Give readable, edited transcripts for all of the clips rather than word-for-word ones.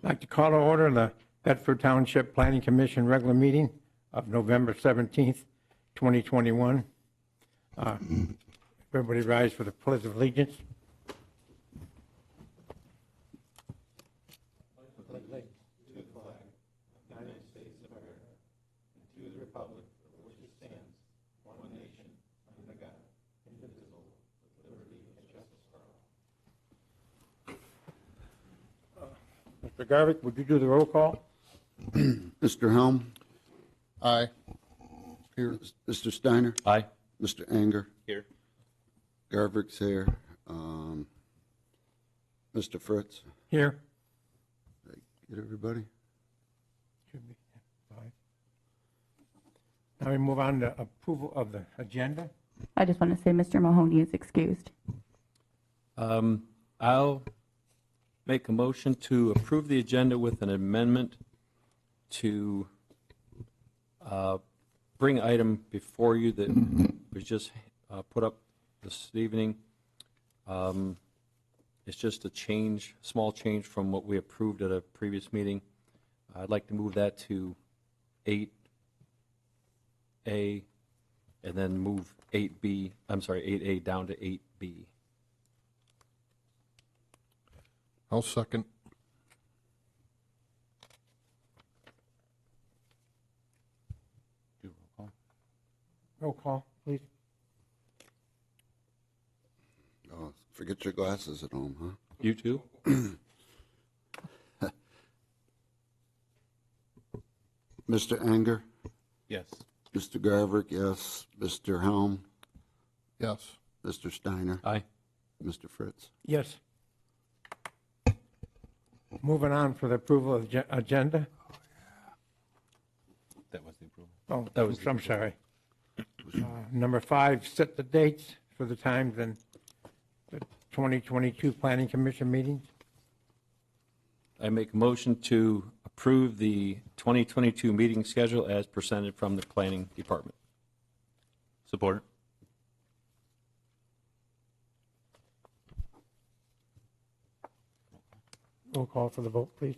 I'd like to call to order the Bedford Township Planning Commission regular meeting of November 17th, 2021. Everybody rise for the Pledge of Allegiance. Mr. Garvick, would you do the roll call? Mr. Helm? Aye. Here. Mr. Steiner? Aye. Mr. Anger? Here. Garvick's here. Mr. Fritz? Here. Get everybody? Should be five. Now we move on to approval of the agenda. I just want to say Mr. Mahoney is excused. I'll make a motion to approve the agenda with an amendment to bring item before you that was just put up this evening. It's just a change, small change from what we approved at a previous meeting. I'd like to move that to 8A and then move 8B, I'm sorry, 8A down to 8B. I'll second. Do roll call. Roll call, please. Oh, forget your glasses at home, huh? You too? Mr. Anger? Yes. Mr. Garvick, yes. Mr. Helm? Yes. Mr. Steiner? Aye. Mr. Fritz? Yes. Moving on for the approval of the agenda. That was the approval. Oh, That was I'm sorry. Number 5, set the dates for the times and the 2022 Planning Commission meetings. I make a motion to approve the 2022 meeting schedule as presented from the Planning Department. Support. Roll call for the vote, please.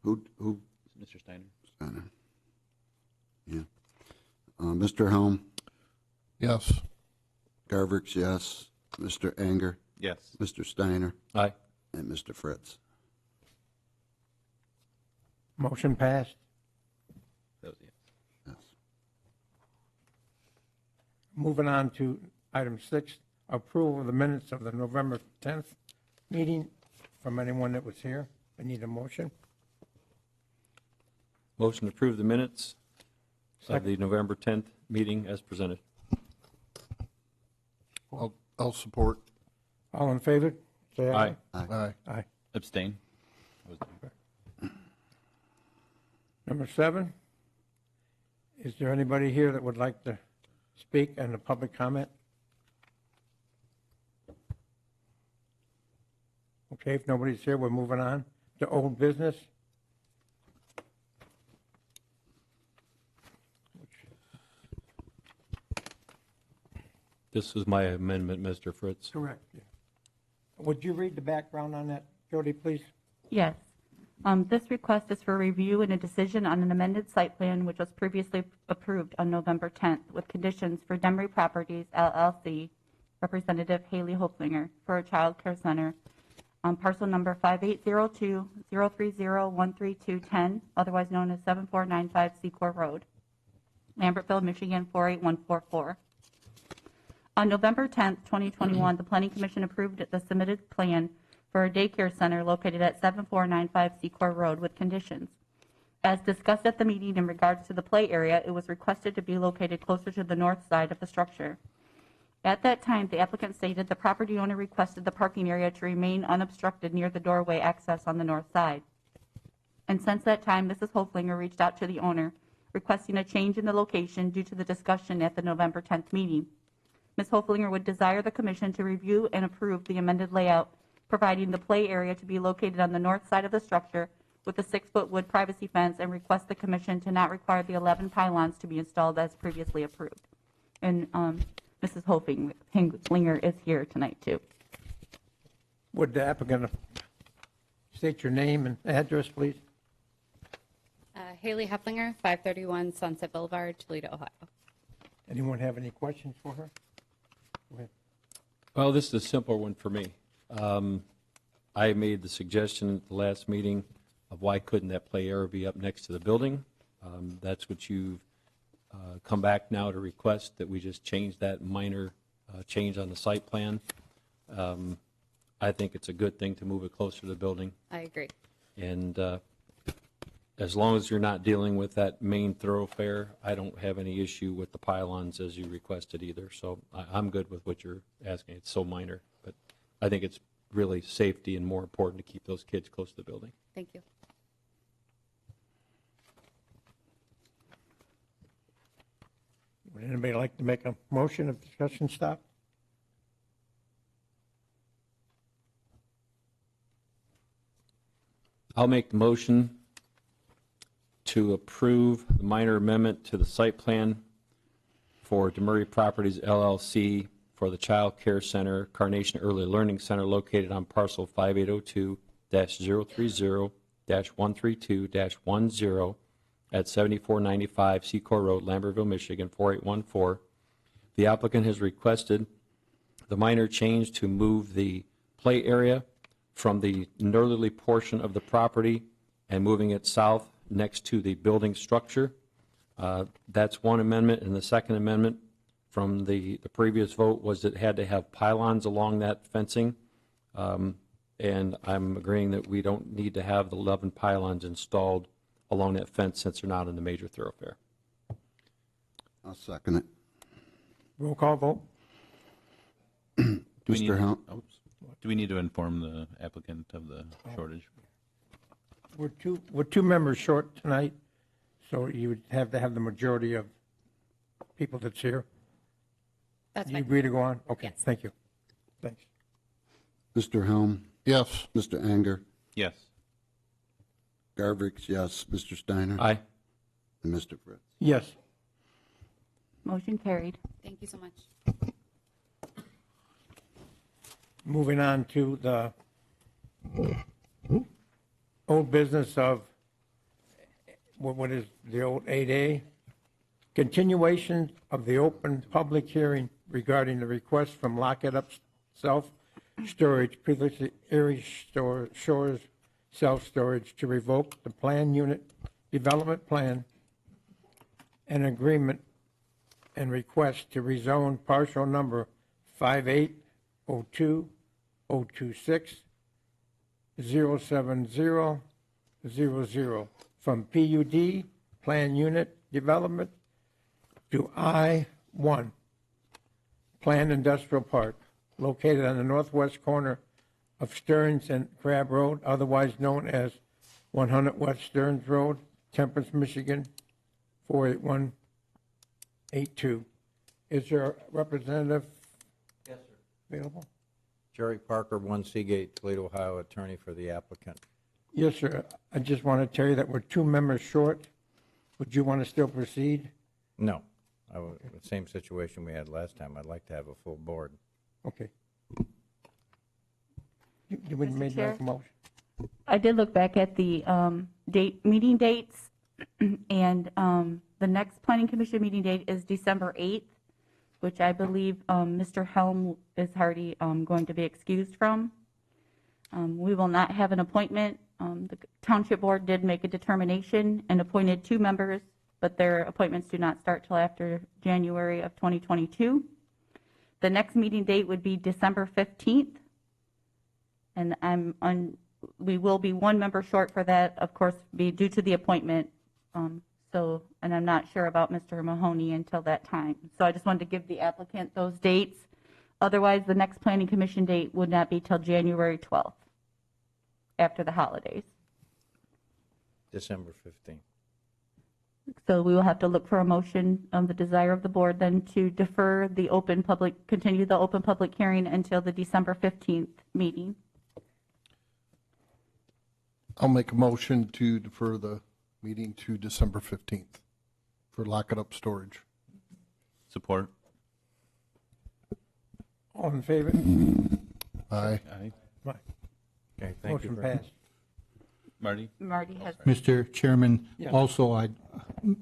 Who? Mr. Steiner. Steiner. Yeah. Mr. Helm? Yes. Garvick's yes. Mr. Anger? Yes. Mr. Steiner? Aye. And Mr. Fritz? Motion passed. That was yes. Yes. Moving on to item 6, approval of the minutes of the November 10th meeting from anyone that was here. I need a motion. Motion to approve the minutes of Second. the November 10th meeting as presented. I'll support. All in favor? Say aye. Aye. Aye. Aye. Abstain. Number 7, is there anybody here that would like to speak and a public comment? Okay, if nobody's here, we're moving on to old business. This is my amendment, Mr. Fritz. Correct. Would you read the background on that, Jody, please? Yes. This request is for review and a decision on an amended site plan which was previously approved on November 10th with conditions for Demery Properties, LLC, Representative Haley Hoflinger, for a child care center on parcel number 5802-030-13210, otherwise known as 7495 Secor Road, Lambertville, Michigan 48144. On November 10th, 2021, the Planning Commission approved the submitted plan for a daycare center located at 7495 Secor Road with conditions. As discussed at the meeting in regards to the play area, it was requested to be located closer to the north side of the structure. At that time, the applicant stated the property owner requested the parking area to remain unobstructed near the doorway access on the north side. And since that time, Mrs. Hoflinger reached out to the owner, requesting a change in the location due to the discussion at the November 10th meeting. Ms. Hoflinger would desire the commission to review and approve the amended layout, providing the play area to be located on the north side of the structure with a 6-foot wood privacy fence, and request the commission to not require the 11 pylons to be installed as previously approved. And Mrs. Hoflinger is here tonight too. Would the applicant state your name and address, please? Haley Heflinger, 531 Sunset Boulevard, Toledo, Ohio. Anyone have any questions for her? Go ahead. Well, this is a simple one for me. I made the suggestion at the last meeting of why couldn't that play area be up next to the building? That's what you've come back now to request, that we just change that minor change on the site plan. I think it's a good thing to move it closer to the building. I agree. And as long as you're not dealing with that main thoroughfare, I don't have any issue with the pylons as you requested either. So I'm good with what you're asking. It's so minor, but I think it's really safety and more important to keep those kids close to the building. Thank you. Would anybody like to make a motion if discussion stop? I'll make the motion to approve the minor amendment to the site plan for DeMurray Properties LLC for the Child Care Center, Carnation Early Learning Center located on parcel 5802-030-132-10 at 7495 Secor Road, Lambertville, Michigan, 4814. The applicant has requested the minor change to move the play area from the northerly portion of the property and moving it south next to the building structure. That's one amendment. And the second amendment from the previous vote was that it had to have pylons along that fencing. And I'm agreeing that we don't need to have the 11 pylons installed along that fence since they're not in the major thoroughfare. I'll second it. Roll call vote? Mr. Helm? Do we need to inform the applicant of the shortage? We're two members short tonight, so you would have to have the majority of people that's here. That's You fine. agree to go on? Okay, Yes. thank you. Thanks. Mr. Helm? Yes. Mr. Anger? Yes. Garvix, yes. Mr. Steiner? Aye. And Mr. Fritz? Yes. Motion carried. Thank you so much. Moving on to the old business of, what is the old 8A? Continuation of the open public hearing regarding the request from Lock It Up Self-Storage, previously Erie Shores Self-Storage, to revoke the plan unit development plan and agreement and request to rezone partial number 5802-026-07000 from PUD, plan unit development, to I-1, planned industrial park, located on the northwest corner of Stearns and Crab Road, otherwise known as 100 West Stearns Road, Temperance, Michigan, 48182. Is there a representative available? Jerry Parker, 1 Seagate, Toledo, Ohio, attorney for the applicant. Yes, sir. I just want to tell you that we're two members short. Would you want to still proceed? No, same situation we had last time. I'd like to have a full board. Okay. You would Mr. make Chair? that motion? I did look back at the meeting dates, and the next planning commission meeting date is December 8th, which I believe Mr. Helm is already going to be excused from. We will not have an appointment. The township board did make a determination and appointed 2 members, but their appointments do not start till after January of 2022. The next meeting date would be December 15th, and we will be 1 member short for that, of course, be due to the appointment. And I'm not sure about Mr. Mahoney until that time. So I just wanted to give the applicant those dates. Otherwise, the next planning commission date would not be till January 12th, after the holidays. December 15th. So we will have to look for a motion on the desire of the board then to defer the continue the open public hearing until the December 15th meeting. I'll make a motion to defer the meeting to December 15th for Lock It Up Storage. Support. All in favor? Aye. Aye. Right. Okay, thank you. Motion very much. passed. Marty? Marty has, Mr. Chairman, Yes. also,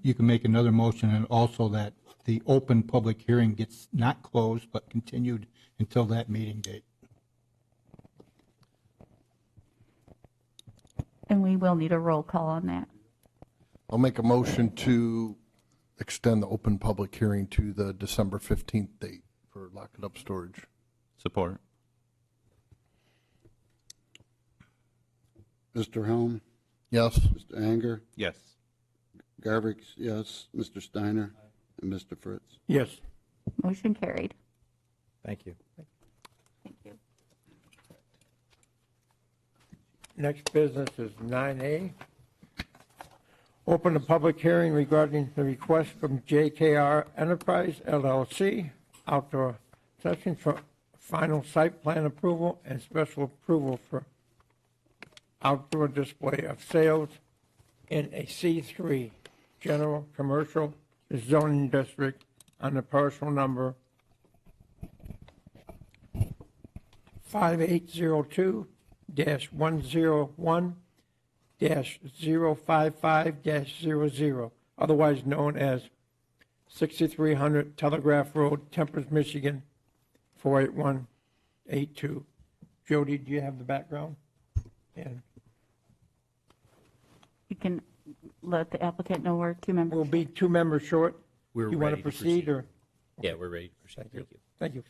you can make another motion, and also that the open public hearing gets not closed, but continued until that meeting date. and we will need a roll call on that. I'll make a motion to extend the open public hearing to the December 15th date for lock it up storage. Support. Mr. Helm, Yes? Mr. Anger, Yes. Garvix, yes, Mr. Steiner, and Mr. Fritz. Yes. Motion carried. Thank you. Thank you. Next business is 9A. Open a public hearing regarding the request from JKR Enterprise LLC, outdoor session for final site plan approval and special approval for outdoor display of sales in a C3 general commercial zoning district on the parcel number 5802-101-055-00, otherwise known as 6300 Telegraph Road, Tempers, Michigan, 48182. Jody, do you have the background? And You can let the applicant know we're 2 members. we'll be 2 members short. We're You want ready to proceed, or? Yeah, we're ready to proceed. Thank you. Thank you.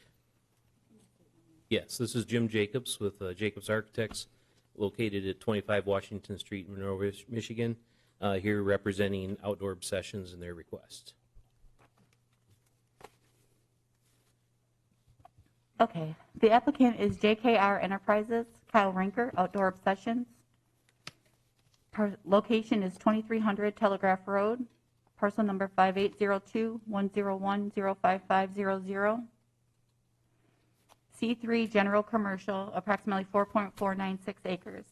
Yes, this is Jim Jacobs with Jacobs Architects, located at 25 Washington Street, Monroe, Michigan, here representing Outdoor Obsessions and their request. Okay, the applicant is JKR Enterprises, Kyle Rinker, Outdoor Obsessions. Location is 2300 Telegraph Road, parcel number 5802-101-05500. C3 General Commercial, approximately 4.496 acres.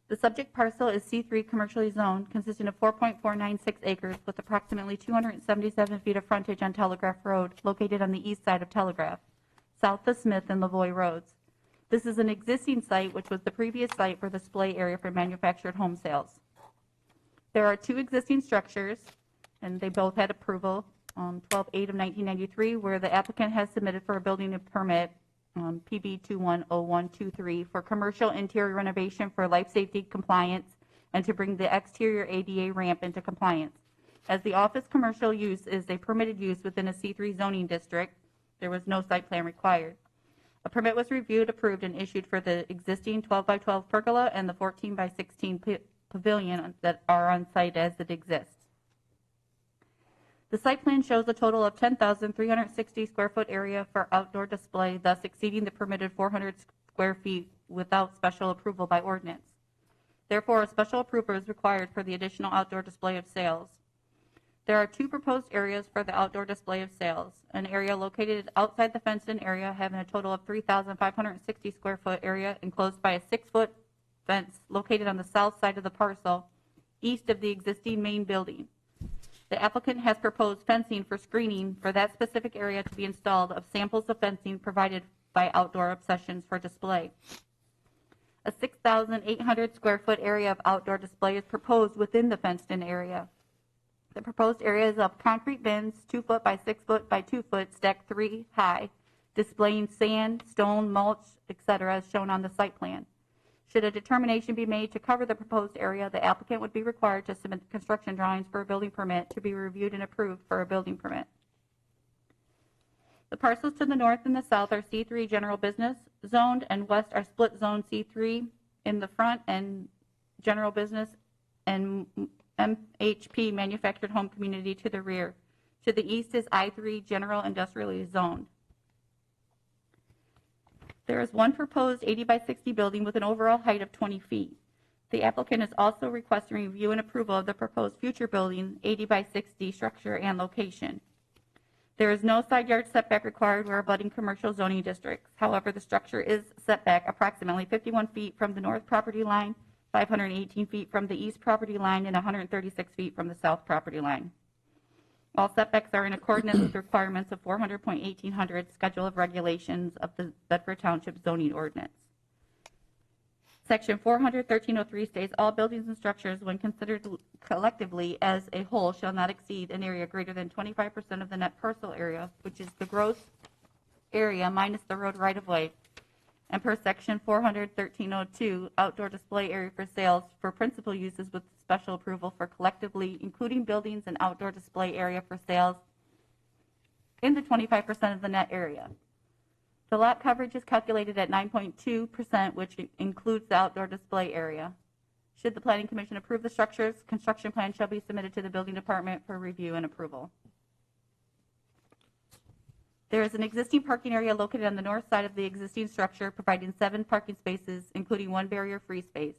The subject parcel is C3 commercially zoned, consisting of 4.496 acres with approximately 277 feet of frontage on Telegraph Road, located on the east side of Telegraph, south of Smith and Lavoie Roads. This is an existing site, which was the previous site for the display area for manufactured home sales. There are 2 existing structures, and they both had approval, 12/8 of 1993, where the applicant has submitted for a building permit, PB 210123, for commercial interior renovation for life safety compliance and to bring the exterior ADA ramp into compliance. As the office commercial use is a permitted use within a C3 zoning district, there was no site plan required. A permit was reviewed, approved, and issued for the existing 12x12 pergola and the 14x16 pavilion that are on site as it exists. The site plan shows a total of 10,360 square foot area for outdoor display, thus exceeding the permitted 400 square feet without special approval by ordinance. Therefore, a special approval is required for the additional outdoor display of sales. There are 2 proposed areas for the outdoor display of sales. An area located outside the fenced-in area having a total of 3,560 square foot area enclosed by a 6-foot fence located on the south side of the parcel, east of the existing main building. The applicant has proposed fencing for screening for that specific area to be installed of samples of fencing provided by Outdoor Obsessions for display. A 6,800 square foot area of outdoor display is proposed within the fenced-in area. The proposed area is of concrete bins, 2 foot by 6 foot by 2 foot, stacked 3 high, displaying sand, stone, mulch, etc., as shown on the site plan. Should a determination be made to cover the proposed area, the applicant would be required to submit construction drawings for a building permit to be reviewed and approved for a building permit. The parcels to the north and the south are C3 general business zoned, and west are split zone C3 in the front and general business and MHP manufactured home community to the rear. To the east is I3 general industrially zoned. There is 1 proposed 80 by 60 building with an overall height of 20 feet. The applicant is also requesting review and approval of the proposed future building 80 by 60 structure and location. There is no side yard setback required where abutting commercial zoning districts. However, the structure is set back approximately 51 feet from the north property line, 518 feet from the east property line, and 136 feet from the south property line. All setbacks are in accordance with the requirements of 400.1800 Schedule of Regulations of the Bedford Township zoning ordinance. Section 400-1303 states all buildings and structures, when considered collectively as a whole, shall not exceed an area greater than 25% of the net parcel area, which is the gross area minus the road right-of-way. And per section 400-1302, outdoor display area for sales for principal uses with special approval for collectively, including buildings and outdoor display area for sales in the 25% of the net area. The lot coverage is calculated at 9.2%, which includes the outdoor display area. Should the Planning Commission approve the structures, construction plan shall be submitted to the Building Department for review and approval. There is an existing parking area located on the north side of the existing structure, providing 7 parking spaces, including 1 barrier-free space.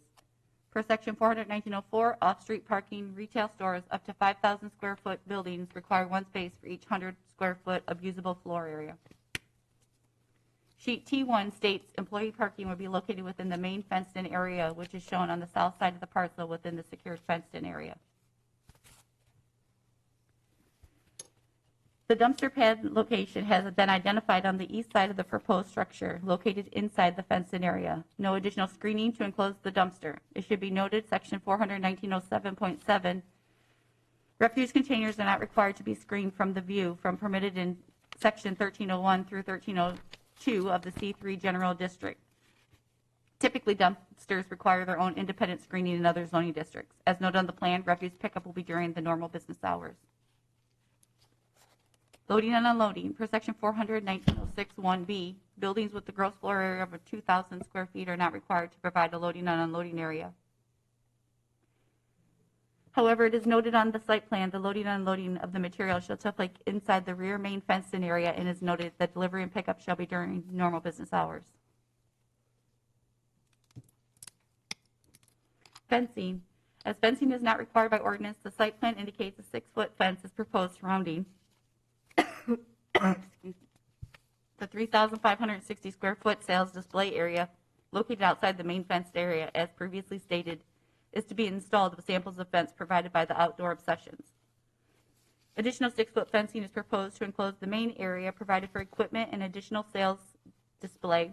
Per section 400-1904, off-street parking, retail stores up to 5,000 square foot buildings require 1 space for each 100 square foot of usable floor area. Sheet T1 states employee parking will be located within the main fenced-in area, which is shown on the south side of the parcel within the secured fenced-in area. The dumpster pad location has been identified on the east side of the proposed structure, located inside the fenced-in area. No additional screening to enclose the dumpster. It should be noted, section 400-1907.7, refuse containers are not required to be screened from the view from permitted in section 1301 through 1302 of the C3 General District. Typically, dumpsters require their own independent screening in other zoning districts. As noted on the plan, refuse pickup will be during the normal business hours. Loading and unloading. Per section 400-1906-1B, buildings with the gross floor area of 2,000 square feet are not required to provide a loading and unloading area. However, it is noted on the site plan the loading and unloading of the material shall take place inside the rear main fenced-in area, and is noted that delivery and pickup shall be during normal business hours. Fencing. As fencing is not required by ordinance, the site plan indicates a 6-foot fence is proposed surrounding the 3,560 square foot sales display area located outside the main fenced area, as previously stated, is to be installed with samples of fence provided by the Outdoor Obsessions. Additional 6-foot fencing is proposed to enclose the main area provided for equipment and additional sales display.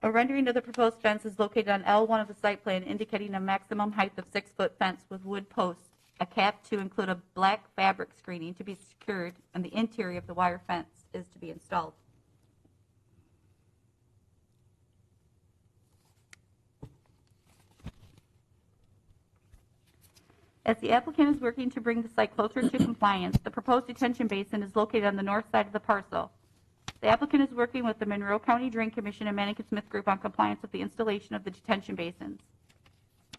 A rendering of the proposed fence is located on L1 of the site plan, indicating a maximum height of 6-foot fence with wood posts, a cap to include a black fabric screening to be secured, and the interior of the wire fence is to be installed. As the applicant is working to bring the site closer to compliance, the proposed detention basin is located on the north side of the parcel. The applicant is working with the Monroe County Drain Commission and Manneken Smith Group on compliance with the installation of the detention basins.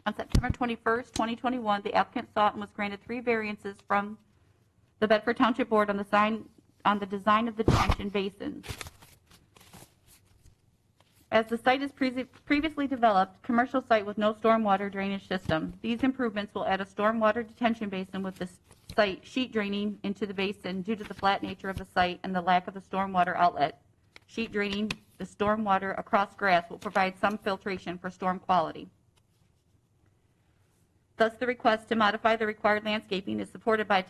On September 21st, 2021, the applicant sought and was granted 3 variances from the Bedford Township Board on the design of the detention basins. As the site is previously developed, commercial site with no stormwater drainage system, these improvements will add a stormwater detention basin with the site sheet draining into the basin due to the flat nature of the site and the lack of a stormwater outlet. Sheet draining the stormwater across grass will provide some filtration for storm quality. Thus, the request to modify the required landscaping is supported by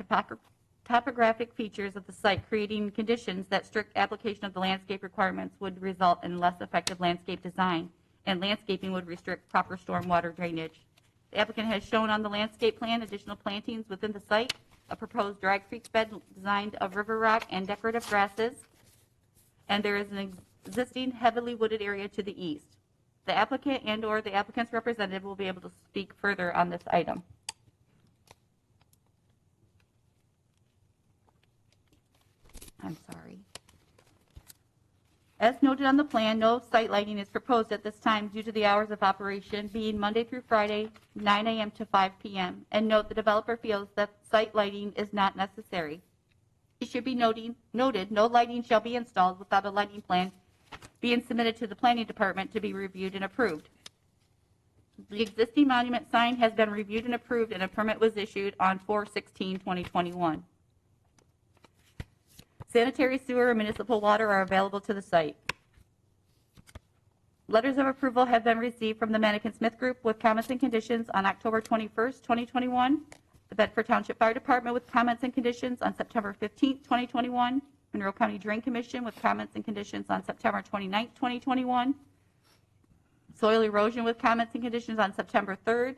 topographic features of the site, creating conditions that strict application of the landscape requirements would result in less effective landscape design, and landscaping would restrict proper stormwater drainage. The applicant has shown on the landscape plan additional plantings within the site, a proposed drag creek bed designed of river rock and decorative grasses, and there is an existing heavily wooded area to the east. The applicant and or the applicant's representative will be able to speak further on this item. I'm sorry. As noted on the plan, no site lighting is proposed at this time due to the hours of operation being Monday through Friday, 9 a.m. to 5 p.m. And note the developer feels that site lighting is not necessary. It should be noted no lighting shall be installed without a lighting plan being submitted to the Planning Department to be reviewed and approved. The existing monument sign has been reviewed and approved, and a permit was issued on 4/16/2021. Sanitary sewer and municipal water are available to the site. Letters of approval have been received from the Manneken Smith Group with comments and conditions on October 21st, 2021. The Bedford Township Fire Department with comments and conditions on September 15th, 2021. Monroe County Drain Commission with comments and conditions on September 29th, 2021. Soil erosion with comments and conditions on September 3rd.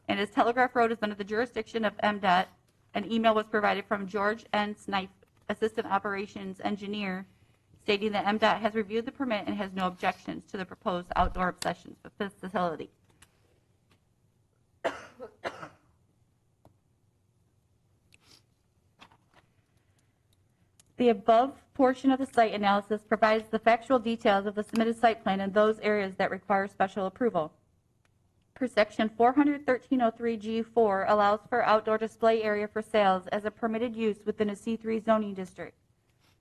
And as Telegraph Road is under the jurisdiction of MDOT, an email was provided from George N. Snipe, Assistant Operations Engineer, stating that MDOT has reviewed the permit and has no objections to the proposed outdoor sessions for this facility. The above portion of the site analysis provides the factual details of the submitted site plan in those areas that require special approval. Per section 41303G4 allows for outdoor display area for sales as a permitted use within a C3 zoning district.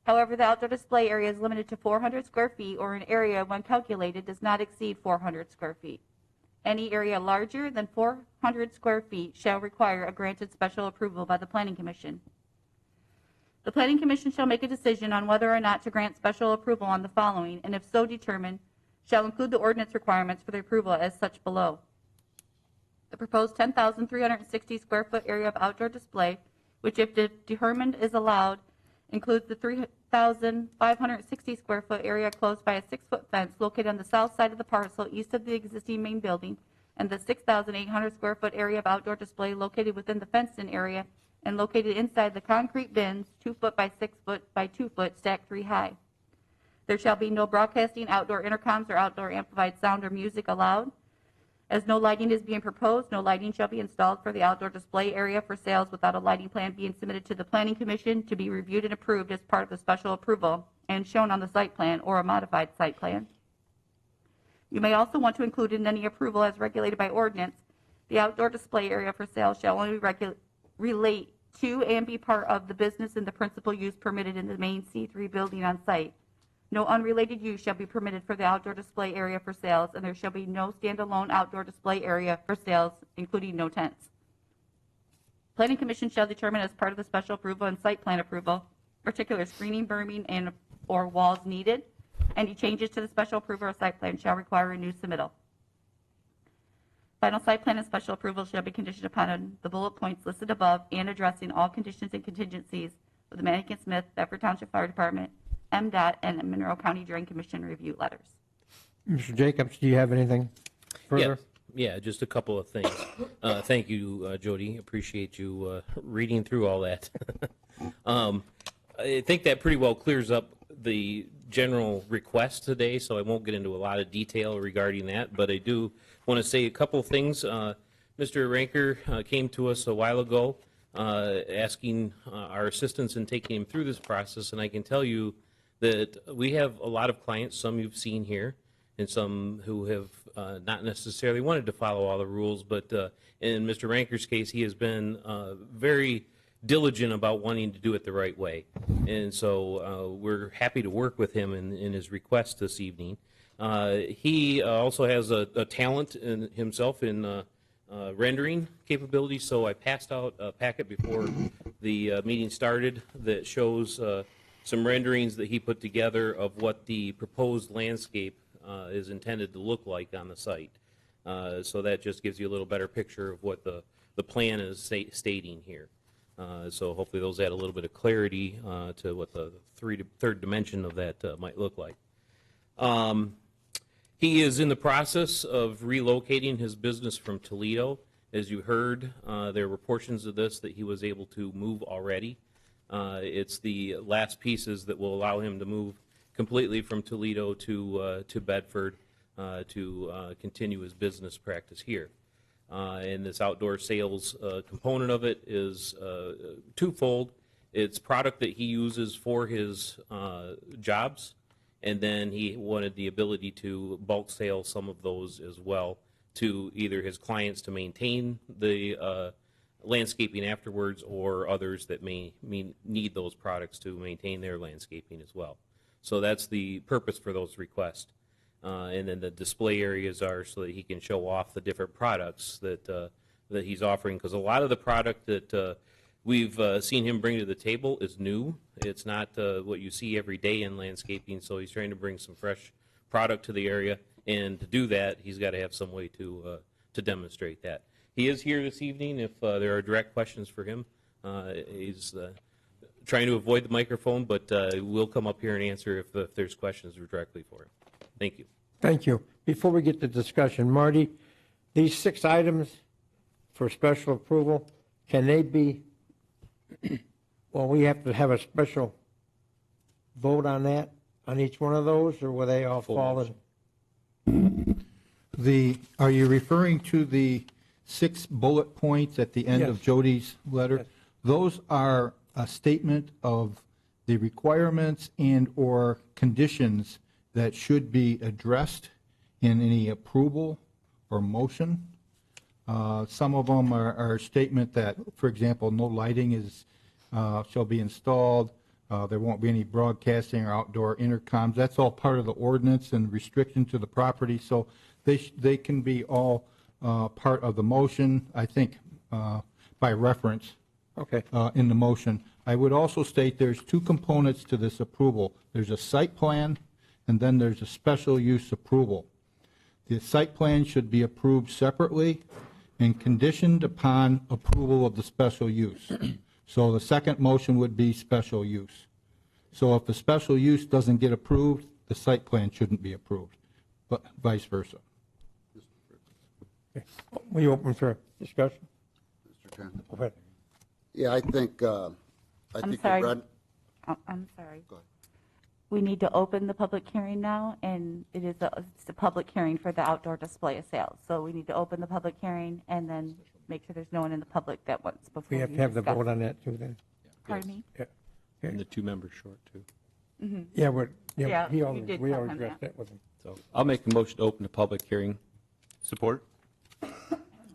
However, the outdoor display area is limited to 400 square feet, or an area when calculated does not exceed 400 square feet. Any area larger than 400 square feet shall require a granted special approval by the Planning Commission. The Planning Commission shall make a decision on whether or not to grant special approval on the following, and if so determined, shall include the ordinance requirements for the approval as such below. The proposed 10,360 square foot area of outdoor display, which if determined is allowed, includes the 3,560 square foot area closed by a 6-foot fence located on the south side of the parcel east of the existing main building, and the 6,800 square foot area of outdoor display located within the fenced-in area and located inside the concrete bins, 2 foot by 6 foot by 2 foot, stacked 3 high. There shall be no broadcasting, outdoor intercoms, or outdoor amplified sound or music allowed. As no lighting is being proposed, no lighting shall be installed for the outdoor display area for sales without a lighting plan being submitted to the Planning Commission to be reviewed and approved as part of the special approval and shown on the site plan or a modified site plan. You may also want to include in any approval as regulated by ordinance, the outdoor display area for sale shall only relate to and be part of the business and the principal use permitted in the main C3 building on site. No unrelated use shall be permitted for the outdoor display area for sales, and there shall be no standalone outdoor display area for sales, including no tents. Planning Commission shall determine as part of the special approval and site plan approval, particular screening, berming, and or walls needed. Any changes to the special approval or site plan shall require a new submittal. Final site plan and special approval shall be conditioned upon the bullet points listed above and addressing all conditions and contingencies of the Mannequin Smith, Bedford Township Fire Department, MDOT, and Monroe County Drain Commission review letters. Mr. Jacobs, do you have anything further? Yeah, just a couple of things. Thank you, Jody. Appreciate you reading through all that. I think that pretty well clears up the general request today, so I won't get into a lot of detail regarding that, but I do want to say a couple of things. Mr. Ranker came to us a while ago asking our assistance in taking him through this process, and I can tell you that we have a lot of clients, some you've seen here, and some who have not necessarily wanted to follow all the rules, but in Mr. Ranker's case, he has been very diligent about wanting to do it the right way. And so we're happy to work with him in his request this evening. He also has a talent in himself in rendering capabilities, so I passed out a packet before the meeting started that shows some renderings that he put together of what the proposed landscape is intended to look like on the site. So that just gives you a little better picture of what the plan is stating here. So hopefully those add a little bit of clarity to what the third dimension of that might look like. He is in the process of relocating his business from Toledo. As you heard, there were portions of this that he was able to move already. It's the last pieces that will allow him to move completely from Toledo to Bedford to continue his business practice here. And this outdoor sales component of it is twofold. It's product that he uses for his jobs, and then he wanted the ability to bulk sale some of those as well to either his clients to maintain the landscaping afterwards, or others that may need those products to maintain their landscaping as well. So that's the purpose for those requests. And then the display areas are so that he can show off the different products that he's offering, because a lot of the product that we've seen him bring to the table is new. It's not what you see every day in landscaping, so he's trying to bring some fresh product to the area, and to do that, he's got to have some way to demonstrate that. He is here this evening if there are direct questions for him. He's trying to avoid the microphone, but we'll come up here and answer if there's questions directly for him. Thank you. Thank you. Before we get to discussion, Marty, these 6 items for special approval, can they be, well, we have to have a special vote on that, on each one of those, or will they all fall in? Are you referring to the 6 bullet points at the end of Yes. Jody's letter? Yes. Those are a statement of the requirements and/or conditions that should be addressed in any approval or motion. Some of them are a statement that, for example, no lighting shall be installed. There won't be any broadcasting or outdoor intercoms. That's all part of the ordinance and restriction to the property. So they can be all part of the motion, I think, by reference. Okay. In the motion. I would also state there's 2 components to this approval. There's a site plan, and then there's a special use approval. The site plan should be approved separately and conditioned upon approval of the special use. So the second motion would be special use. So if the special use doesn't get approved, the site plan shouldn't be approved, but vice versa. We open for discussion? Mr. Chairman. Go ahead. Yeah, I think, I'm the sorry. red, I'm sorry. Go ahead. We need to open the public hearing now, and it's a public hearing for the outdoor display of sales. So we need to open the public hearing and then make sure there's no one in the public that wants before We have to have the discuss. vote on that too then? Pardon me? Yeah. And the 2 members short, too. Yeah, Yeah, we you did already tell him addressed that. that with him. So I'll make a motion to open the public hearing. Support?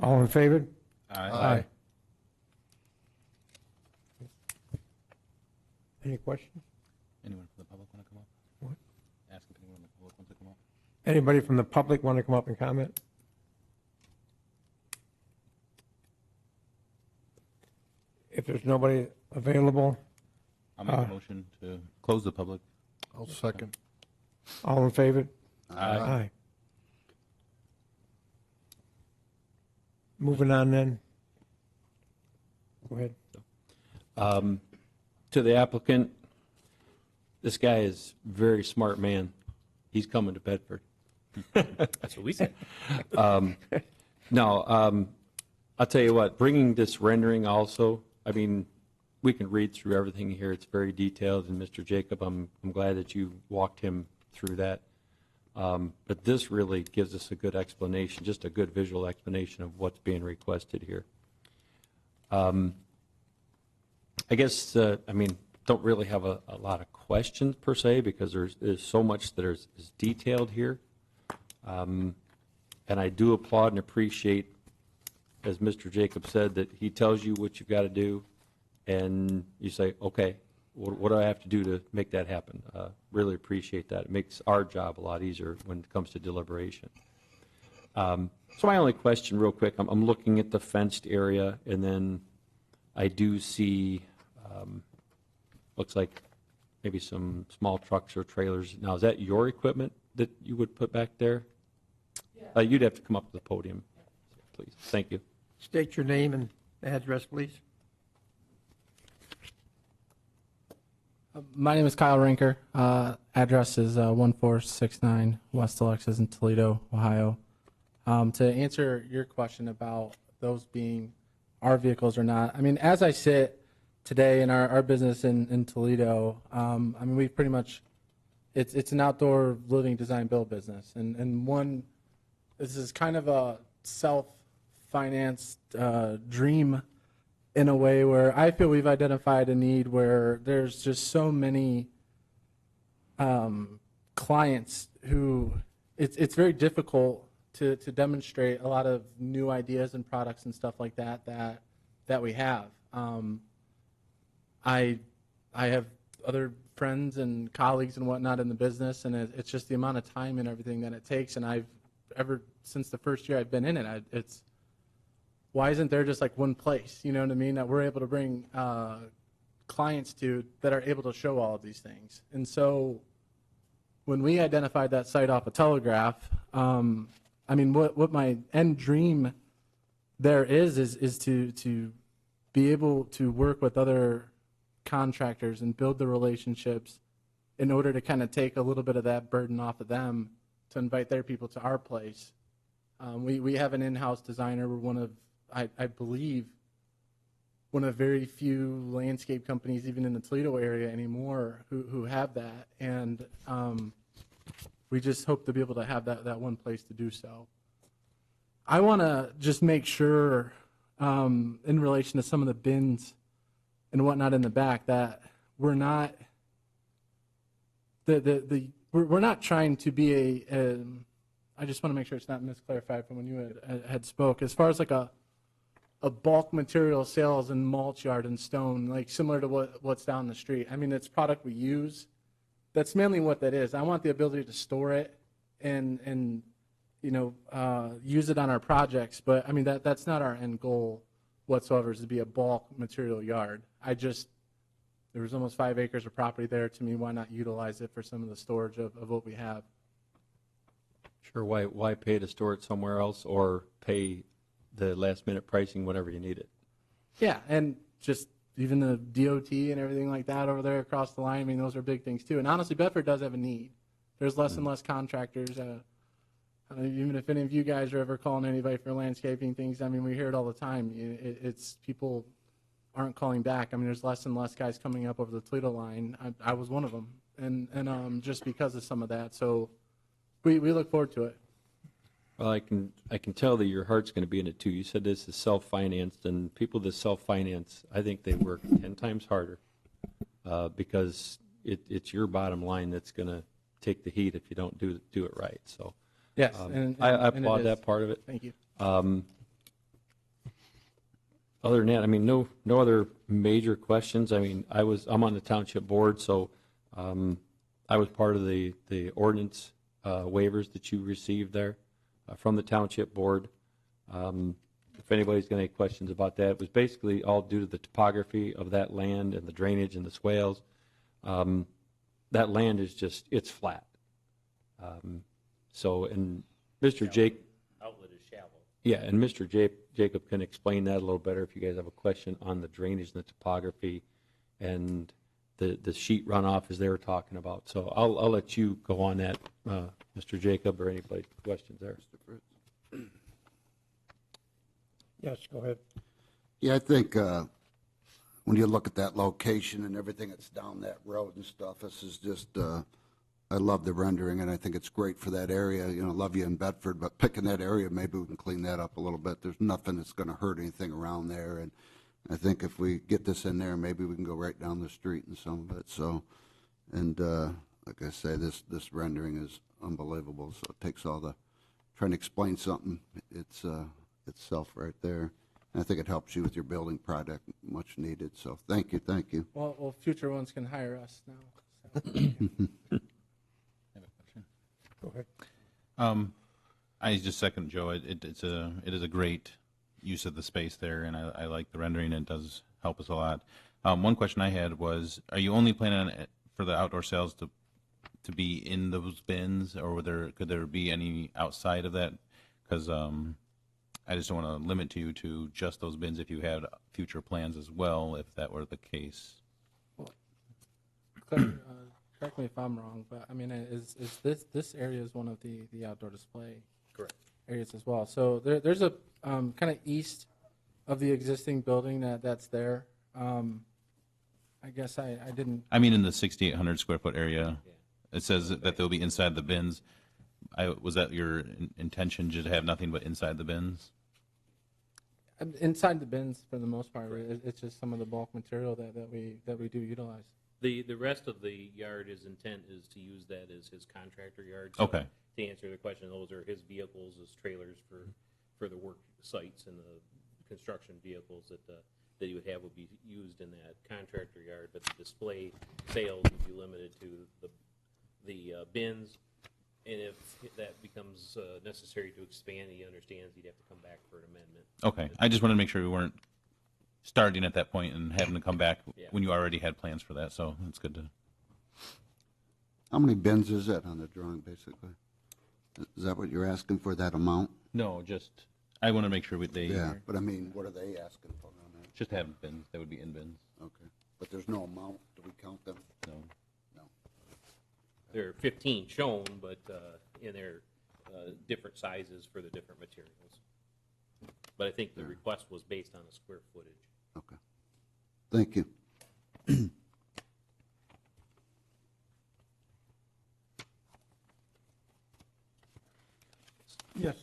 All in favor? Aye. Any questions? Anyone from the public want to come up? What? Ask if anyone from the public wants to come up. Anybody from the public want to come up and comment? If there's nobody available, I'll make a motion to close the public. I'll second. all in favor? Aye. Moving on then. Go ahead. To the applicant, this guy is a very smart man. He's coming to Bedford. That's what we said. No, I'll tell you what, bringing this rendering also, I mean, we can read through everything here. It's very detailed, and Mr. Jacob, I'm glad that you walked him through that. But this really gives us a good explanation, just a good visual explanation of what's being requested here. I guess, don't really have a lot of questions per se, because there's so much that is detailed here. And I do applaud and appreciate, as Mr. Jacob said, that he tells you what you've got to do, and you say, okay, what do I have to do to make that happen? Really appreciate that. It makes our job a lot easier when it comes to deliberation. So my only question real quick, I'm looking at the fenced area, and then I do see, looks like maybe some small trucks or trailers. Now, is that your equipment that you would put back there? You'd have to come up to the podium, please. Thank you. State your name and address, please. My name is Kyle Ranker. Address is 1469 West Alexis in Toledo, Ohio. To answer your question about those being our vehicles or not, I mean, as I sit today in our business in Toledo, I mean, we pretty much, it's an outdoor living design build business. And this is kind of a self-financed dream in a way where I feel we've identified a need where there's just so many clients who it's very difficult to demonstrate a lot of new ideas and products and stuff like that we have. I have other friends and colleagues and whatnot in the business, and it's just the amount of time and everything that it takes. And ever since the first year I've been in it, it's why isn't there just like one place, you know what I mean, that we're able to bring clients to that are able to show all of these things. And so when we identified that site off a Telegraph, I mean, what my end dream there is to be able to work with other contractors and build the relationships in order to kind of take a little bit of that burden off of them to invite their people to our place. We have an in-house designer. We're one of, I believe, one of very few landscape companies, even in the Toledo area anymore, who have that. And we just hope to be able to have that one place to do so. I want to just make sure, in relation to some of the bins and whatnot in the back, that we're not we're not trying to be I just want to make sure it's not misclarified from when you had spoke. As far as like a bulk material sales and mulch yard and stone, like similar to what's down the street. I mean, it's product we use. That's mainly what that is. I want the ability to store it and use it on our projects. But I mean, that's not our end goal whatsoever, is to be a bulk material yard. There was almost 5 acres of property there. To me, why not utilize it for some of the storage of what we have? Sure, why pay to store it somewhere else or pay the last minute pricing whenever you need it? Yeah, and just even the DOT and everything like that over there across the line, I mean, those are big things too. And honestly, Bedford does have a need. There's less and less contractors. Even if any of you guys are ever calling anybody for landscaping things, I mean, we hear it all the time. It's people aren't calling back. I mean, there's less and less guys coming up over the Toledo line. I was one of them, and just because of some of that. So we look forward to it. Well, I can tell that your heart's going to be in it too. You said this is self-financed, and people that self-finance, I think they work 10 times harder because it's your bottom line that's going to take the heat if you don't do it right. So yes, I applaud that part of it. Thank you. Other than that, I mean, no other major questions. I mean, I'm on the township board, so I was part of the ordinance waivers that you received there from the township board. If anybody's got any questions about that, it was basically all due to the topography of that land and the drainage and the swales. That land is it's flat. And Mr. Jake. Outlet is shallow. Yeah, and Mr. Jacob can explain that a little better if you guys have a question on the drainage and the topography and the sheet runoff as they were talking about. So I'll let you go on that, Mr. Jacob, or anybody questions there. Mr. Fritz? Yes, go ahead. Yeah, I think when you look at that location and everything that's down that road and stuff, this is just, I love the rendering, and I think it's great for that area. You know, love you in Bedford, but picking that area, maybe we can clean that up a little bit. There's nothing that's going to hurt anything around there, and I think if we get this in there, maybe we can go right down the street and some of it. So, and like I say, this rendering is unbelievable. So it takes all the trying to explain something. It's itself right there. And I think it helps you with your building product, much needed. So thank you. Well, future ones can hire us now. So. Go ahead. I just second Joe. It is a great use of the space there, and I like the rendering. It does help us a lot. One question I had was, are you only planning on for the outdoor sales to be in those bins, or could there be any outside of that? Because I just don't want to limit you to just those bins if you had future plans as well, if that were the case. Correct me if I'm wrong, but I mean, is this area is one of the outdoor display Correct. areas as well. So there's a kind of east of the existing building that's there. I guess I didn't. I mean, in the 6,800 square foot area, it says that they'll be inside the bins. Was that your intention, just to have nothing but inside the bins? Inside the bins, for the most part, it's just some of the bulk material that we do utilize. The rest of the yard, his intent is to use that as his contractor yard. So Okay. To answer the question, those are his vehicles, his trailers for the work sites, and the construction vehicles that he would have would be used in that contractor yard. But the display sales would be limited to the bins. And if that becomes necessary to expand, he understands he'd have to come back for an amendment. Okay. I just wanted to make sure we weren't starting at that point and having to come back Yeah. when you already had plans for that. So it's good to. How many bins is that on the drawing, basically? Is that what you're asking for, that amount? No, just I want to make sure they Yeah, but I mean, what are they asking for on that? just have bins. That would be in bins. Okay, but there's no amount, do we count them? No. No. There are 15 shown, but in their different sizes for the different materials. But I think the request was based on a square footage. Okay, thank you. Yes.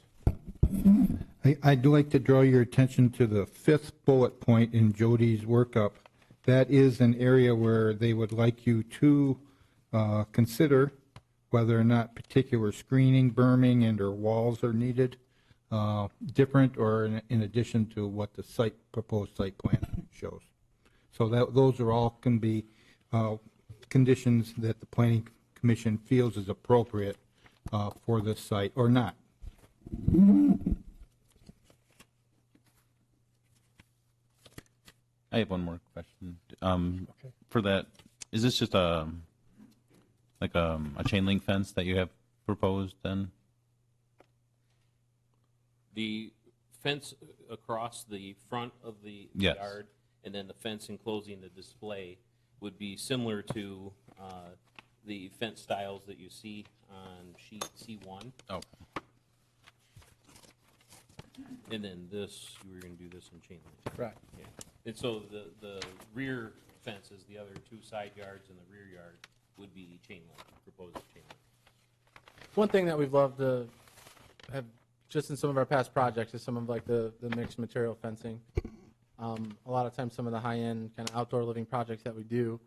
I'd like to draw your attention to the fifth bullet point in Jody's workup. That is an area where they would like you to consider whether or not particular screening, berming, and/or walls are needed, different or in addition to what the proposed site plan shows. So those are all can be conditions that the Planning Commission feels is appropriate for this site or not. I have one more question. For that, is this just a chain link fence that you have proposed then? The fence across the front of the Yes. yard and then the fence enclosing the display would be similar to the fence styles that you see on sheet C1. Oh. And then this, you were going to do this in chain link. Correct. Yeah. And so the rear fences, the other two side yards and the rear yard would be chain link, proposed chain link. One thing that we've loved to have just in some of our past projects is some of like the mixed material fencing. A lot of times some of the high-end kind of outdoor living projects that we do,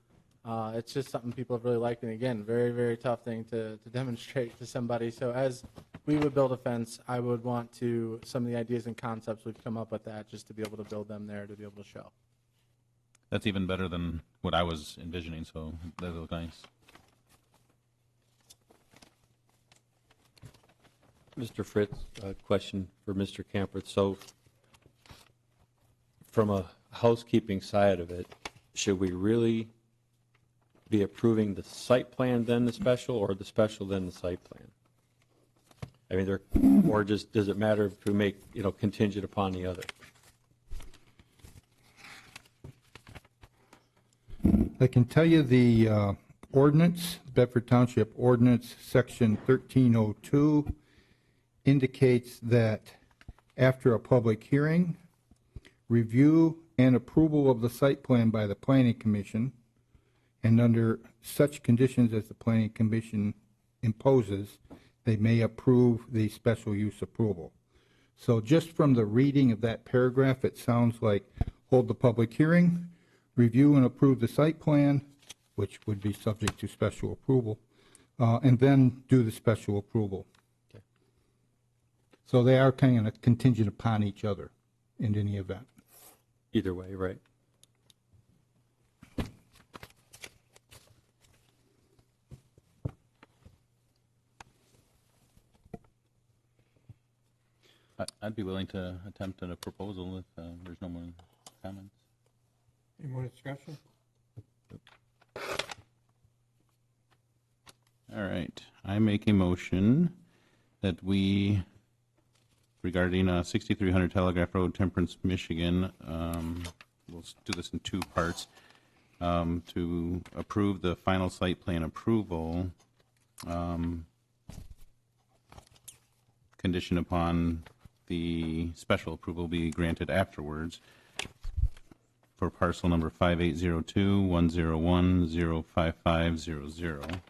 it's just something people have really liked. And again, very, very tough thing to demonstrate to somebody. So as we would build a fence, I would want to, some of the ideas and concepts we've come up with that just to be able to build them there, to be able to show. That's even better than what I was envisioning, so that looks nice. Mr. Fritz, a question for Mr. Camperth. So from a housekeeping side of it, should we really be approving the site plan then the special, or the special then the site plan? I mean, or just does it matter if we make, contingent upon the other? I can tell you the ordinance, Bedford Township Ordinance, Section 1302, indicates that after a public hearing, review and approval of the site plan by the Planning Commission, and under such conditions as the Planning Commission imposes, they may approve the special use approval. So just from the reading of that paragraph, it sounds like hold the public hearing, review and approve the site plan, which would be subject to special approval, and then do the special approval. Okay. So they are kind of contingent upon each other in any event. Either way, right? I'd be willing to attempt a proposal if there's no more comments. Any more discussion? All right. I make a motion that we, regarding 6300 Telegraph Road, Temperance, Michigan, we'll do this in two parts, to approve the final site plan approval, condition upon the special approval be granted afterwards for parcel number 5802-101-05500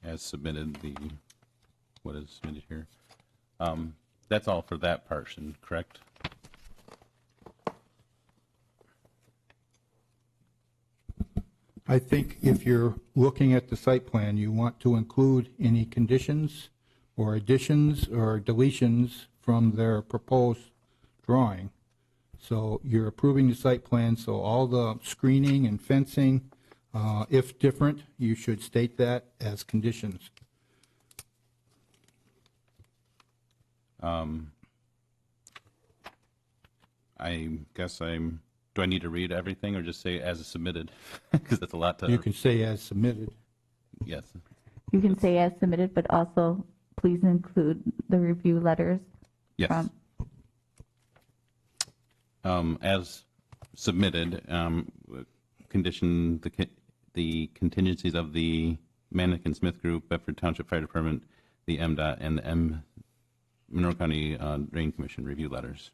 as submitted, what is submitted here. That's all for that portion, correct? I think if you're looking at the site plan, you want to include any conditions or additions or deletions from their proposed drawing. So you're approving the site plan, so all the screening and fencing, if different, you should state that as conditions. I guess do I need to read everything or just say as submitted? Because that's a lot to. You can say as submitted. Yes. You can say as submitted, but also please include the review letters? Yes. From, As submitted, condition the contingencies of the Mannequin Smith Group, Bedford Township Fire Department, the MDOT, and the Monroe County Drain Commission review letters.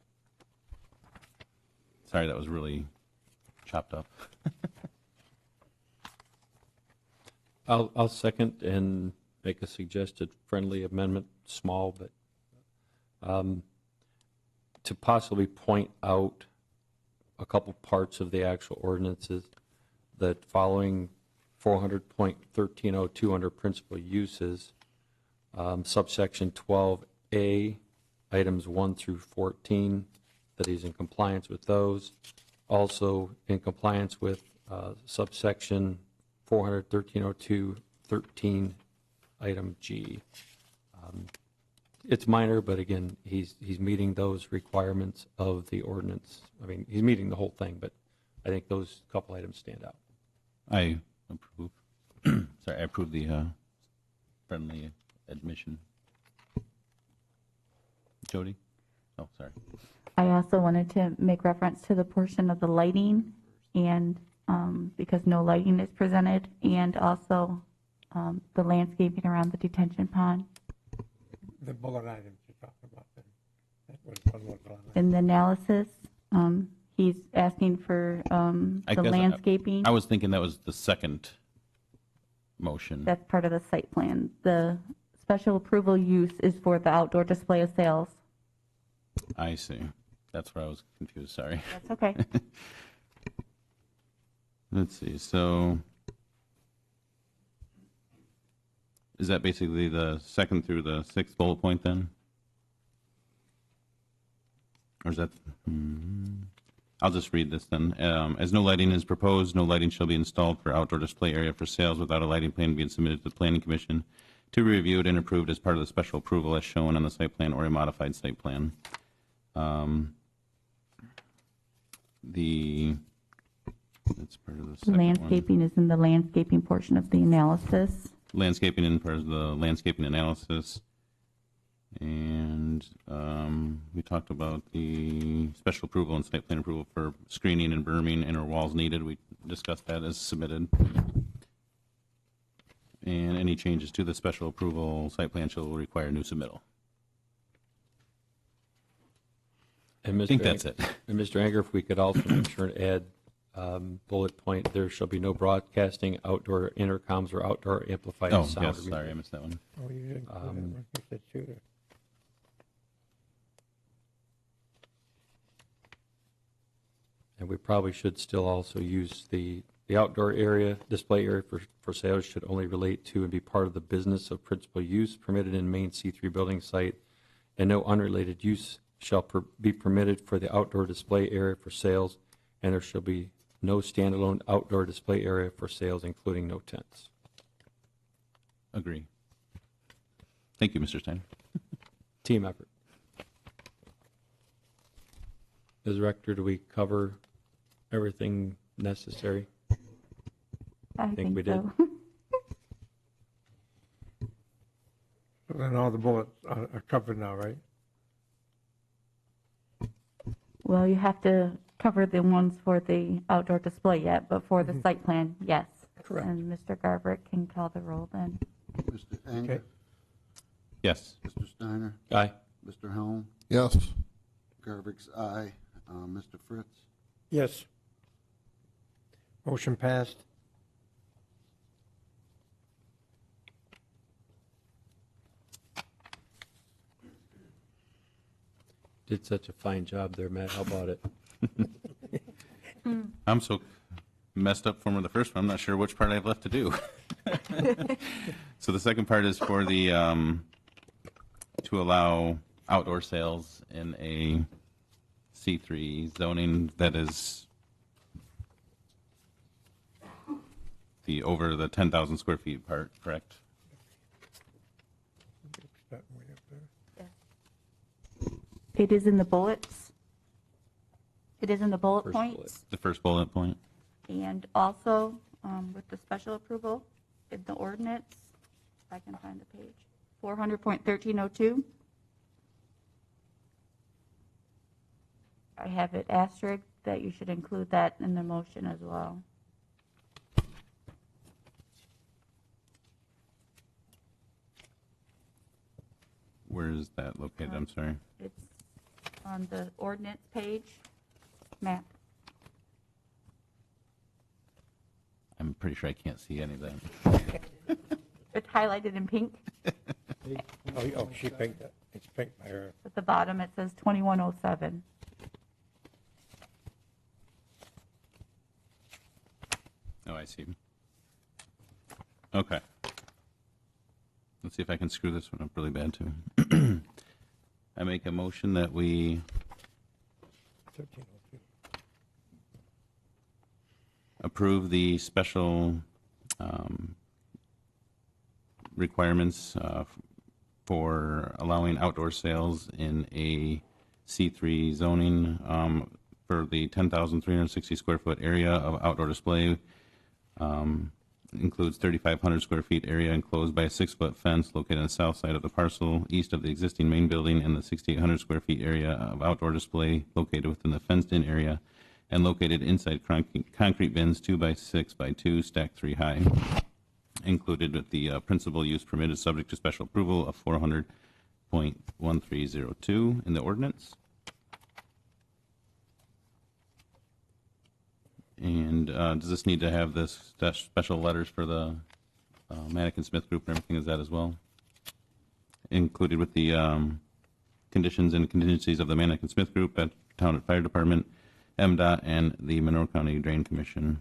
Sorry, that was really chopped up. I'll second and make a suggested friendly amendment, small, but to possibly point out a couple parts of the actual ordinances that following 400.1302 under principal uses, subsection 12A, items 1 through 14, that he's in compliance with those. Also in compliance with subsection 400.1302.13, item G. It's minor, but again, he's meeting those requirements of the ordinance. I mean, he's meeting the whole thing, but I think those couple items stand out. I approve. Sorry, I approve the friendly admission. Jody? Oh, sorry. I also wanted to make reference to the portion of the lighting, and because no lighting is presented, and also the landscaping around the detention pond. The bullet items you're talking about, then. That was one was on there. In the analysis, he's asking for I the guess landscaping. I was thinking that was the second motion. That's part of the site plan. The special approval use is for the outdoor display of sales. I see. That's where I was confused. Sorry. That's okay. Let's see. So is that basically the second through the sixth bullet point then? Or is that? I'll just read this then. As no lighting is proposed, no lighting shall be installed for outdoor display area for sales without a lighting plan being submitted to the Planning Commission to be reviewed and approved as part of the special approval as shown on the site plan or a modified site plan. That's part of the second one. Landscaping is in the landscaping portion of the analysis. Landscaping in part of the landscaping analysis. And we talked about the special approval and site plan approval for screening and berming inner walls needed. We discussed that as submitted. And any changes to the special approval site plan shall require new submittal. And I think that's it. And Mr. Anger, if we could also make sure to add bullet point, there shall be no broadcasting outdoor intercoms or outdoor amplified Oh, sound. yes, sorry, I missed that one. Oh, you didn't put that one. You said shooter. And we probably should still also use the outdoor area, display area for sales should only relate to and be part of the business of principal use permitted in main C3 building site, and no unrelated use shall be permitted for the outdoor display area for sales, and there shall be no standalone outdoor display area for sales, including no tents. Agree. Thank you, Mr. Steiner. Team effort. Ms. Rector, do we cover everything necessary? I think we did. so. So then all the bullets are covered now, right? Well, you have to cover the ones for the outdoor display yet, but for the site plan, yes. Correct. And Mr. Garbrick can call the roll then. Mr. Anger? Okay. Yes. Mr. Steiner? Aye. Mr. Helm? Yes. Garvick's aye. Mr. Fritz? Yes. Motion passed. Did such a fine job there, Matt. How about it? I'm so messed up from the first one, I'm not sure which part I have left to do. So the second part is for the, to allow outdoor sales in a C3 zoning that is the over the 10,000 square feet part, correct? That way up there. It is in the bullets. It is in the bullet First points. The first bullet point. And also, with the special approval, in the ordinance, if I can find the page, 400.1302, I have it asterisk that you should include that in the motion as well. Where is that located? I'm sorry. It's on the ordinance page, map. I'm pretty sure I can't see any of that. It's highlighted in pink. Oh, she picked it. It's picked by her. At the bottom, it says 2107. Oh, I see. Okay. Let's see if I can screw this one up really bad, too. I make a motion that we 1302. approve the special requirements for allowing outdoor sales in a C3 zoning for the 10,360 square foot area of outdoor display. Includes 3,500 square feet area enclosed by a 6-foot fence located on the south side of the parcel, east of the existing main building, and the 6,800 square feet area of outdoor display located within the fenced-in area and located inside concrete bins 2 by 6 by 2, stacked 3 high. Included with the principal use permitted subject to special approval of 400.1302 in the ordinance. And does this need to have this special letters for the Mannequin Smith Group and everything? Is that as well? Included with the conditions and contingencies of the Mannequin Smith Group at Town Fire Department, MDOT, and the Monroe County Drain Commission.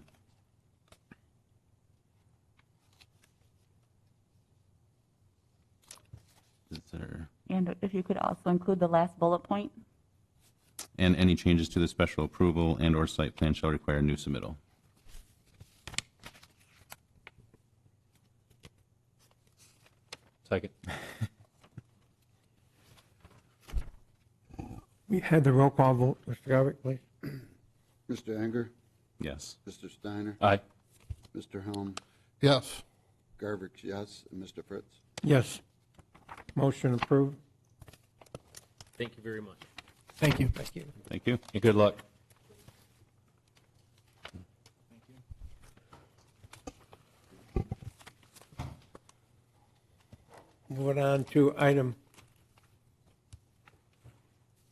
Is there... And if you could also include the last bullet point. And any changes to the special approval and/or site plan shall require new submittal. Second. We had the roll call vote. Mr. Garvick, please. Mr. Anger, Yes. Mr. Steiner, Aye. Mr. Helm, Yes. Garvick, yes, and Mr. Fritz. Yes. Motion approved. Thank you very much. Thank you. Thank you. Thank you. And good luck. Moving on to item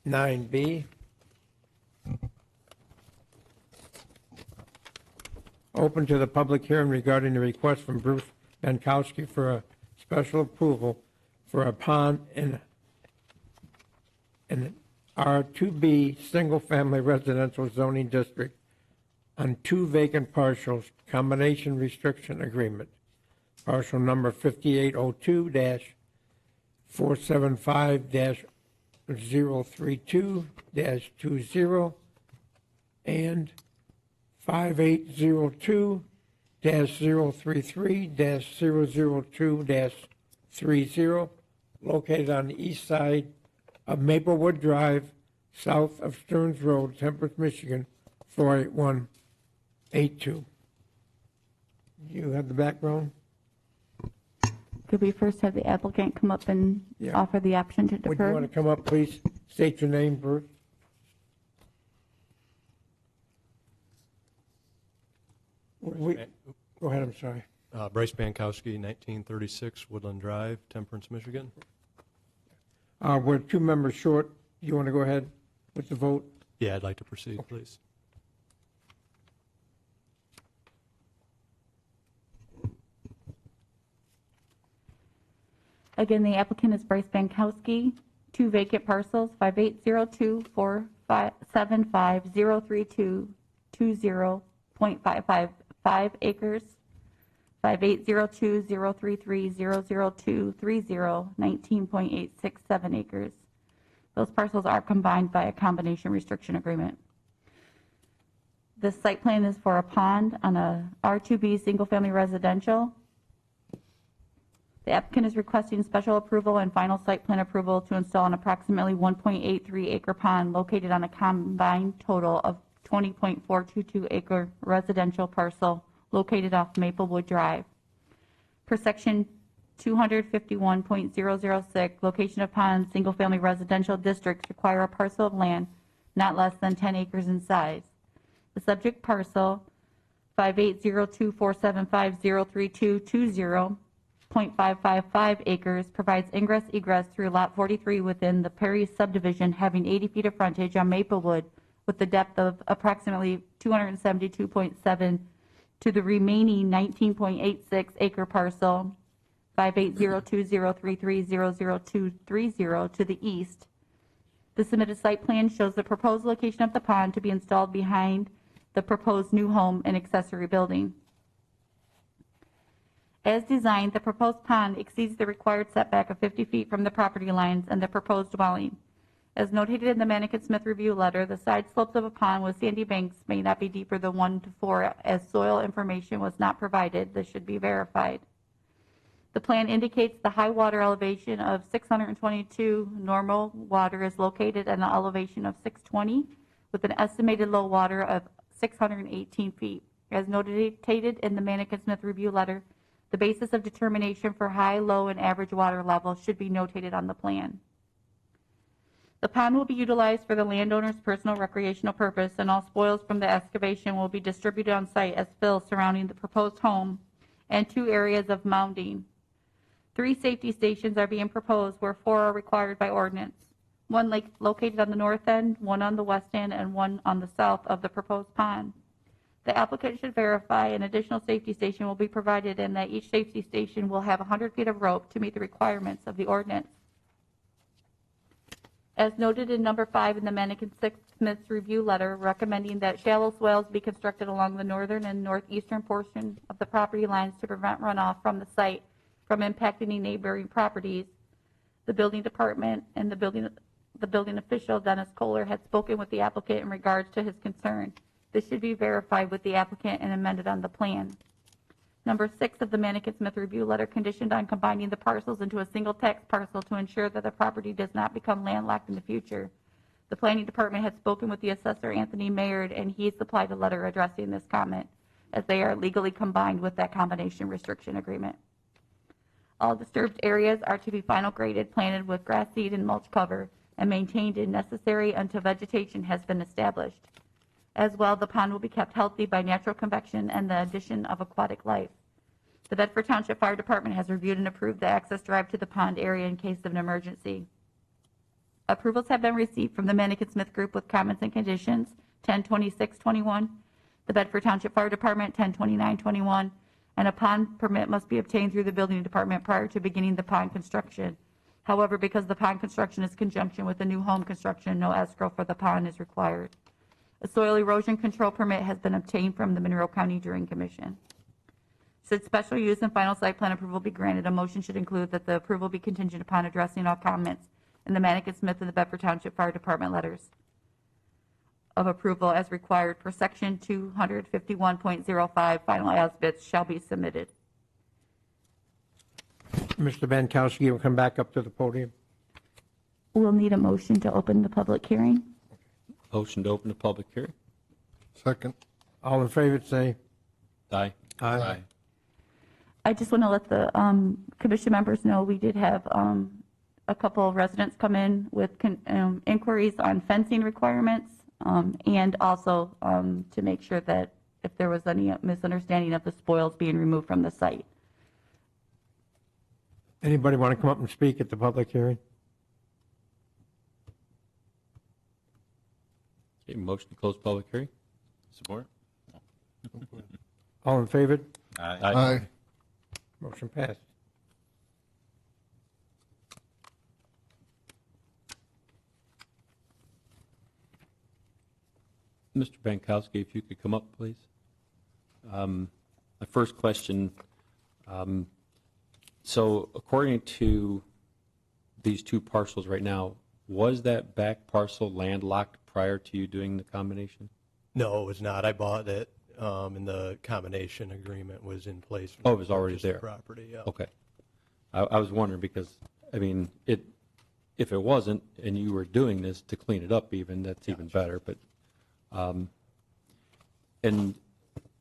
9B. Open to the public hearing regarding the request from Bruce Bankowski for a special approval for a pond in an R2B single-family residential zoning district on 2 vacant parcels, combination restriction agreement. Parcel number 5802-475-032-20 and 5802-033-002-30 located on the east side of Maplewood Drive, south of Stearns Road, Temperance, Michigan, 48182. You have the background? Could we first have the applicant come up and Yeah. offer the option to Would you defer? want to come up, please? State your name, Bruce. Go ahead, I'm sorry. Bryce Bankowski, 1936 Woodland Drive, Temperance, Michigan. We're 2 members short. You want to go ahead with the vote? Yeah, I'd like to proceed, please. Again, the applicant is Bryce Bankowski, 2 vacant parcels, 5802-475-032-20.555 acres, 5802-033-002-30, 19.867 acres. Those parcels are combined by a combination restriction agreement. This site plan is for a pond on a R2B single-family residential. The applicant is requesting special approval and final site plan approval to install an approximately 1.83 acre pond located on a combined total of 20.422 acre residential parcel located off Maplewood Drive. Per section 251.006, location of pond, single-family residential districts require a parcel of land not less than 10 acres in size. The subject parcel, 58024750320, 0.555 acres, provides ingress-egress through Lot 43 within the Perry subdivision, having 80 feet of frontage on Maplewood with the depth of approximately 272.7 to the remaining 19.86 acre parcel, 5802033000230 to the east. The submitted site plan shows the proposed location of the pond to be installed behind the proposed new home and accessory building. As designed, the proposed pond exceeds the required setback of 50 feet from the property lines and the proposed dwelling. As noted in the Manikin-Smith review letter, the side slopes of a pond with sandy banks may not be deeper than 1 to 4, as soil information was not provided. This should be verified. The plan indicates the high water elevation of 622. Normal water is located at an elevation of 620, with an estimated low water of 618 feet. As noted in the Manikin-Smith review letter, the basis of determination for high, low, and average water levels should be notated on the plan. The pond will be utilized for the landowner's personal recreational purpose, and all spoils from the excavation will be distributed on site as fill surrounding the proposed home and 2 areas of mounding. 3 safety stations are being proposed, where 4 are required by ordinance. 1 located on the north end, 1 on the west end, and 1 on the south of the proposed pond. The applicant should verify an additional safety station will be provided and that each safety station will have 100 feet of rope to meet the requirements of the ordinance. As noted in number 5 in the Manikin-Smith review letter, recommending that shallow swales be constructed along the northern and northeastern portion of the property lines to prevent runoff from the site from impacting neighboring properties. The building department and the building official, Dennis Kohler, had spoken with the applicant in regards to his concern. This should be verified with the applicant and amended on the plan. Number 6 of the Manikin-Smith review letter conditioned on combining the parcels into a single tax parcel to ensure that the property does not become landlocked in the future. The planning department had spoken with the assessor, Anthony Mayard, and he supplied a letter addressing this comment, as they are legally combined with that combination restriction agreement. All disturbed areas are to be final graded, planted with grass seed and mulch cover, and maintained as necessary until vegetation has been established. As well, the pond will be kept healthy by natural convection and the addition of aquatic life. The Bedford Township Fire Department has reviewed and approved the access drive to the pond area in case of an emergency. Approvals have been received from the Manikin-Smith Group with comments and conditions, 10/26/21, the Bedford Township Fire Department, 10/29/21, and a pond permit must be obtained through the building department prior to beginning the pond construction. However, because the pond construction is in conjunction with the new home construction, no escrow for the pond is required. A soil erosion control permit has been obtained from the Monroe County Juring Commission. Should special use and final site plan approval be granted, a motion should include that the approval be contingent upon addressing all comments in the Manikin-Smith and the Bedford Township Fire Department letters of approval as required per section 251.05. Final as-built shall be submitted. Mr. Bankowski will come back up to the podium. We'll need a motion to open the public hearing. Motion to open the public hearing. Second. All in favor, say Aye. aye. I just want to let the commission members know we did have a couple of residents come in with inquiries on fencing requirements and also to make sure that if there was any misunderstanding of the spoils being removed from the site. Anybody want to come up and speak at the public hearing? Okay, motion to close public hearing. Support? All in favor? Aye. Aye. Motion passed. Mr. Bankowski, if you could come up, please. My first question, so according to these 2 parcels right now, was that back parcel landlocked prior to you doing the combination? No, it was not. I bought it, and the combination agreement was in place. Oh, it was already purchase of there. Property, yeah. Okay. I was wondering because, I mean, if it wasn't and you were doing this to clean it up even, that's even better. But, and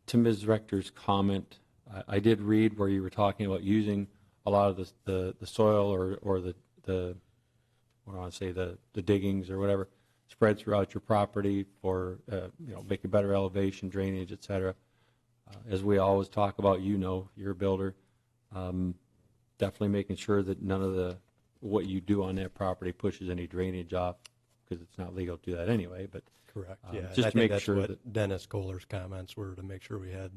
to Ms. Rector's comment, I did read where you were talking about using a lot of the soil or the what do I want to say, the diggings or whatever spread throughout your property for, make a better elevation, drainage, et cetera. As we always talk about, you're a builder, definitely making sure that none of what you do on that property pushes any drainage off, because it's not legal to do that anyway, but. Correct, yeah. And I Just to think make that's sure what that, Dennis Kohler's comments were, to make sure we had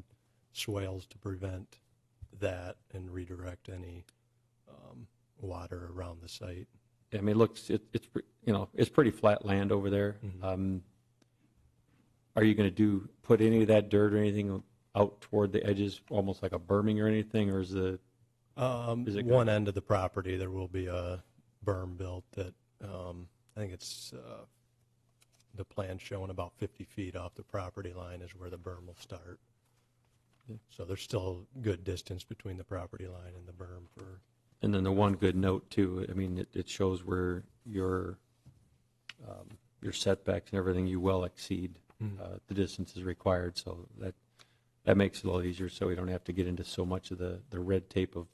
swales to prevent that and redirect any water around the site. I mean, it looks, it's pretty flat land over there. Are you going to put any of that dirt or anything out toward the edges, almost like a berming or anything, or is it One end of the property, there will be a berm built that, I think it's, the plan showing about 50 feet off the property line is where the berm will start. So there's still good distance between the property line and the berm for. And then the one good note too, I mean, it shows where your setbacks and everything, you well exceed the distances required, so that makes it a little easier, so we don't have to get into so much of the red tape of,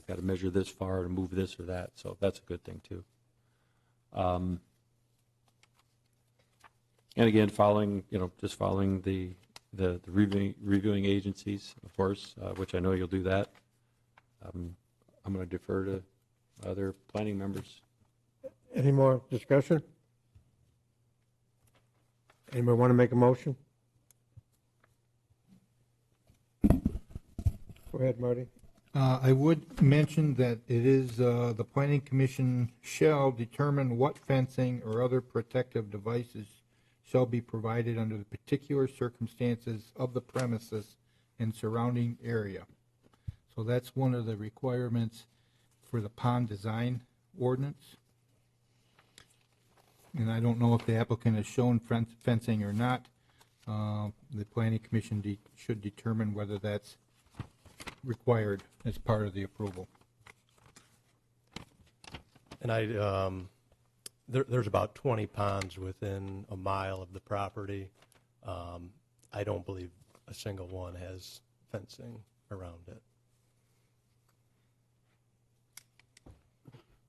got to measure this far to move this or that, so that's a good thing too. And again, following the reviewing agencies, of course, which I know you'll do that. I'm going to defer to other planning members. Any more discussion? Anybody want to make a motion? Go ahead, Marty. I would mention that it is, the planning commission shall determine what fencing or other protective devices shall be provided under the particular circumstances of the premises and surrounding area. So that's one of the requirements for the pond design ordinance. And I don't know if the applicant has shown fencing or not. The planning commission should determine whether that's required as part of the approval. And there's about 20 ponds within a mile of the property. I don't believe a single one has fencing around it.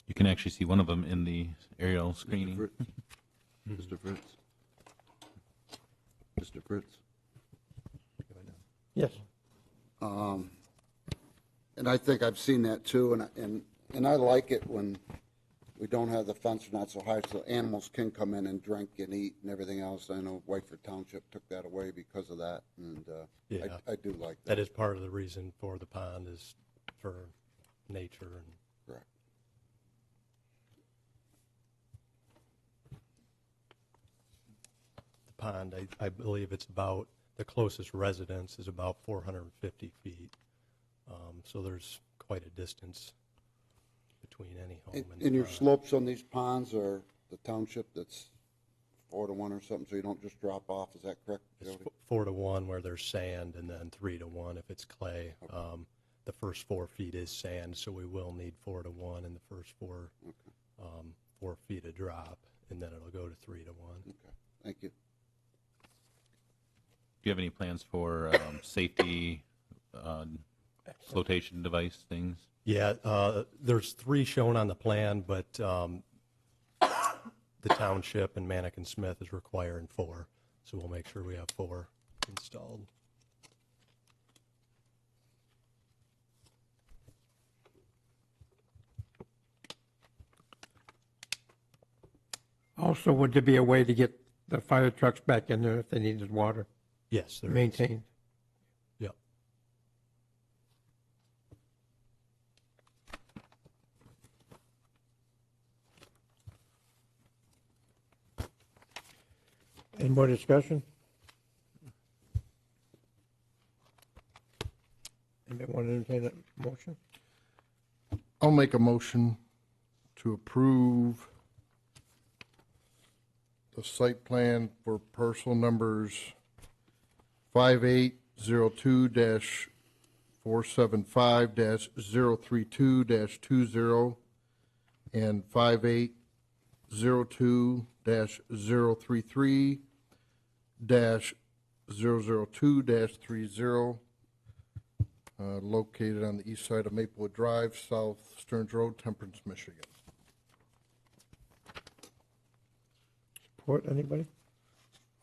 You can actually see one of them in the aerial screening. Mr. Fritz? Mr. Fritz? Yes. And I think I've seen that too, and I like it when we don't have the fence not so high, so animals can come in and drink and eat and everything else. I know Whiteford Township took that away because of that, and Yeah. I do like that. That is part of the reason for the pond, is for nature and. Correct. The pond, I believe it's about, the closest residence is about 450 feet. So there's quite a distance between any home and. And your slopes on these ponds are the township that's 4-to-1 or something, so you don't just drop off, is that correct, It's Jody? 4-to-1 where there's sand, and then 3-to-1 if it's clay. The first 4 feet is sand, so we will need 4-to-1 in the first 4 feet of drop, and then it'll go to 3-to-1. Okay, thank you. Do you have any plans for safety flotation device things? Yeah, there's 3 shown on the plan, but the township and Manikin Smith is requiring 4, so we'll make sure we have 4 installed. Also, would there be a way to get the fire trucks back in there if they needed water Yes, there is. maintained? Yep. Any more discussion? Anybody want to entertain a motion? I'll make a motion to approve the site plan for parcel numbers 5802-475-032-20 and 5802-033-002-30, located on the east side of Maplewood Drive, South Stearns Road, Temperance, Michigan. report, anybody?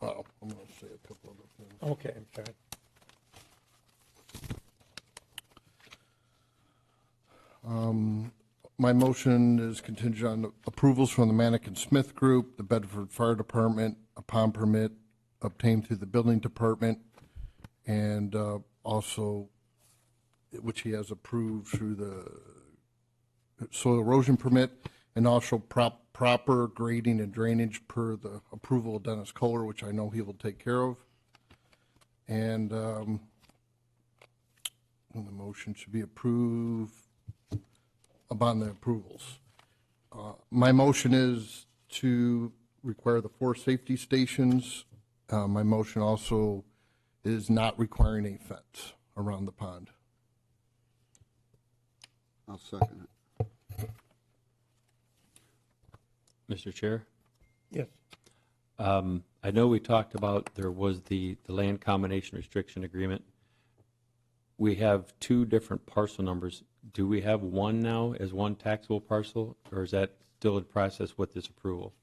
Well, I'm going to say a couple other things. Okay, I'm sorry. My motion is contingent on approvals from the Manikin Smith Group, the Bedford Fire Department, upon permit obtained through the Building Department, and also, which he has approved through the soil erosion permit, and also proper grading and drainage per the approval of Dennis Kohler, which I know he will take care of. And the motion should be approved upon the approvals. My motion is to require the 4 safety stations. My motion also is not requiring a fence around the pond. I'll second it. Mr. Chair? Yes. I know we talked about there was the land combination restriction agreement. We have 2 different parcel numbers. Do we have one now as one taxable parcel, or is that still in process with this approval?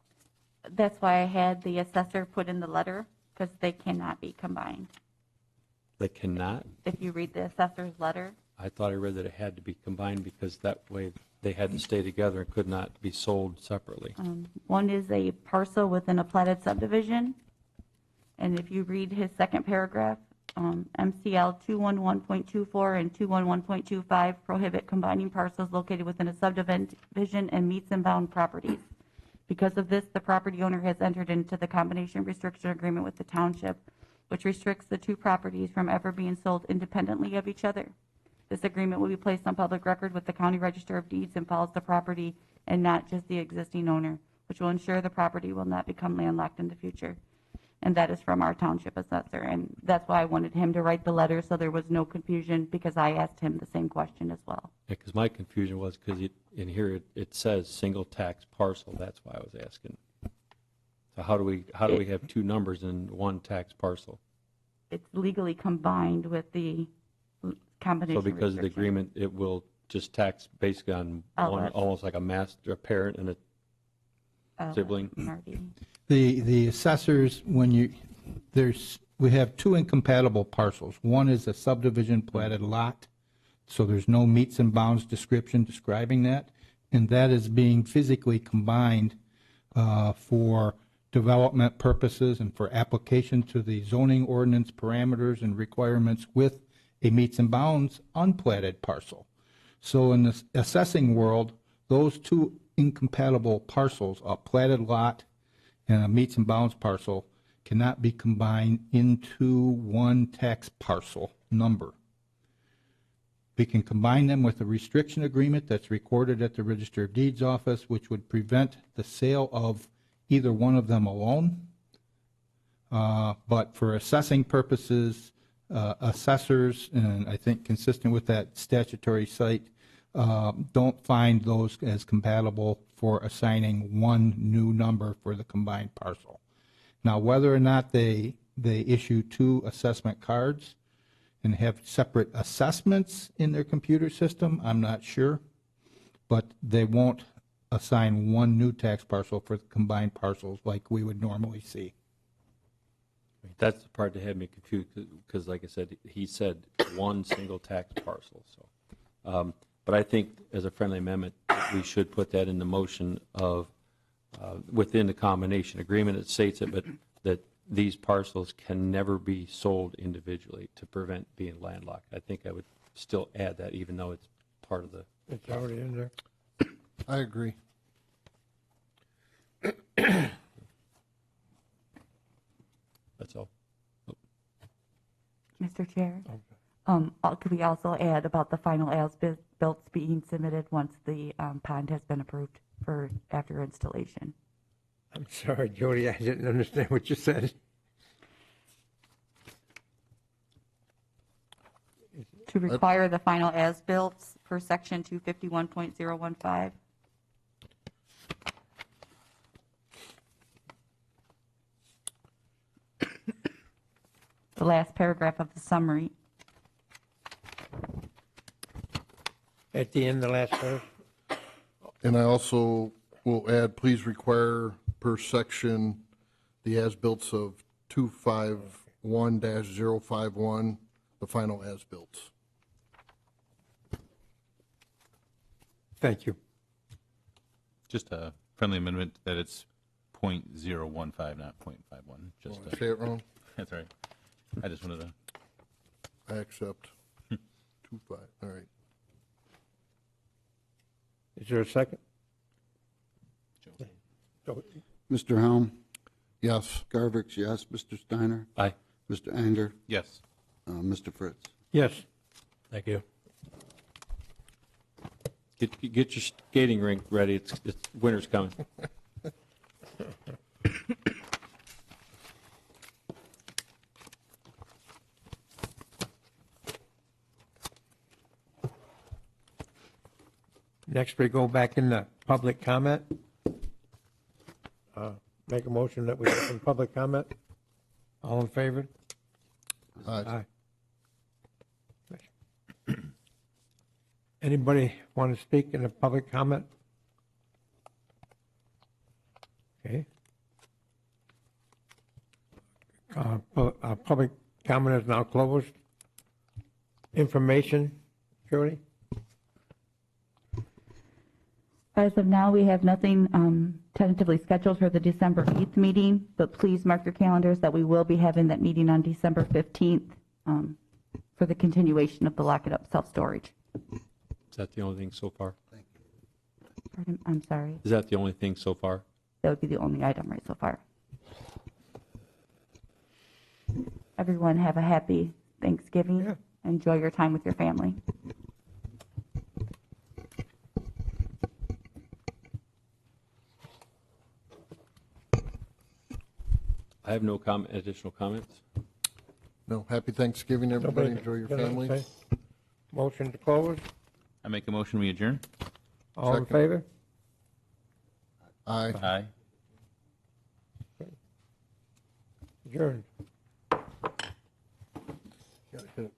That's why I had the assessor put in the letter, because they cannot be combined. They cannot? If you read the assessor's letter, I thought I read that it had to be combined because that way they had to stay together and could not be sold separately. one is a parcel within a platted subdivision, and if you read his second paragraph, MCL 211.24 and 211.25 prohibit combining parcels located within a subdivision and meets and bound properties. Because of this, the property owner has entered into the combination restriction agreement with the township, which restricts the 2 properties from ever being sold independently of each other. This agreement will be placed on public record with the County Register of Deeds and follows the property and not just the existing owner, which will ensure the property will not become landlocked in the future. And that is from our township assessor. And that's why I wanted him to write the letter so there was no confusion, because I asked him the same question as well. Yeah, because my confusion was because in here it says single tax parcel. That's why I was asking. So how do we have 2 numbers in one tax parcel? It's legally combined with the combination So because of the restriction. agreement, it will just tax basically on one, Outlets. almost like a master, a parent and a sibling? Marty. The assessors, we have 2 incompatible parcels. One is a subdivision platted lot, so there's no meets and bounds description describing that, and that is being physically combined for development purposes and for application to the zoning ordinance parameters and requirements with a meets and bounds unplatted parcel. So in the assessing world, those 2 incompatible parcels, a platted lot and a meets and bounds parcel, cannot be combined into one tax parcel number. We can combine them with a restriction agreement that's recorded at the Register of Deeds office, which would prevent the sale of either one of them alone. But for assessing purposes, assessors, and I think consistent with that statutory site, don't find those as compatible for assigning one new number for the combined parcel. Now, whether or not they issue 2 assessment cards and have separate assessments in their computer system, I'm not sure, but they won't assign one new tax parcel for the combined parcels like we would normally see. That's the part that had me confused because, like I said, he said one single tax parcel. So, but I think as a friendly amendment, we should put that in the motion of within the combination agreement. It states it, but that these parcels can never be sold individually to prevent being landlocked. I think I would still add that, even though it's part of the. It's already in there. I agree. That's all. Mr. Chair, could we also add about the final as-built being submitted once the pond has been approved for after installation? I'm sorry, Jody, I didn't understand what you said. To require the final as-built per section 251.015. The last paragraph of the summary. At the end, the last verse. And I also will add, please require per section the as-bills of 251-051, the final as-bills. Thank you. Just a friendly amendment that it's .015, not .51. Just Say it wrong? that's all right. I just wanted to. I accept. 25, all right. Is there a second? Mr. Helm, Yes. Garvix, yes. Mr. Steiner, Aye. Mr. Anger, Yes. Mr. Fritz. Yes. Thank you. Get your skating rink ready. It's winter's coming. Next, we go back into public comment. Make a motion that we open public comment. All in favor? Aye. Anybody want to speak in a public comment? Okay. Public comment is now closed. Information, Jody? As of now, we have nothing tentatively scheduled for the December 8th meeting, but please mark your calendars that we will be having that meeting on December 15th for the continuation of the Lock It Up self-storage. Is that the only thing so far? Pardon, I'm sorry. Is that the only thing so far? That would be the only item right so far. Everyone have a happy Thanksgiving. Yeah. Enjoy your time with your family. I have no additional comments. No, happy Thanksgiving, everybody. Enjoy your Gonna families. say Motion to close. I make a motion. We adjourn. All in Second. favor? Aye. Aye. Adjourned. Yeah, hit it.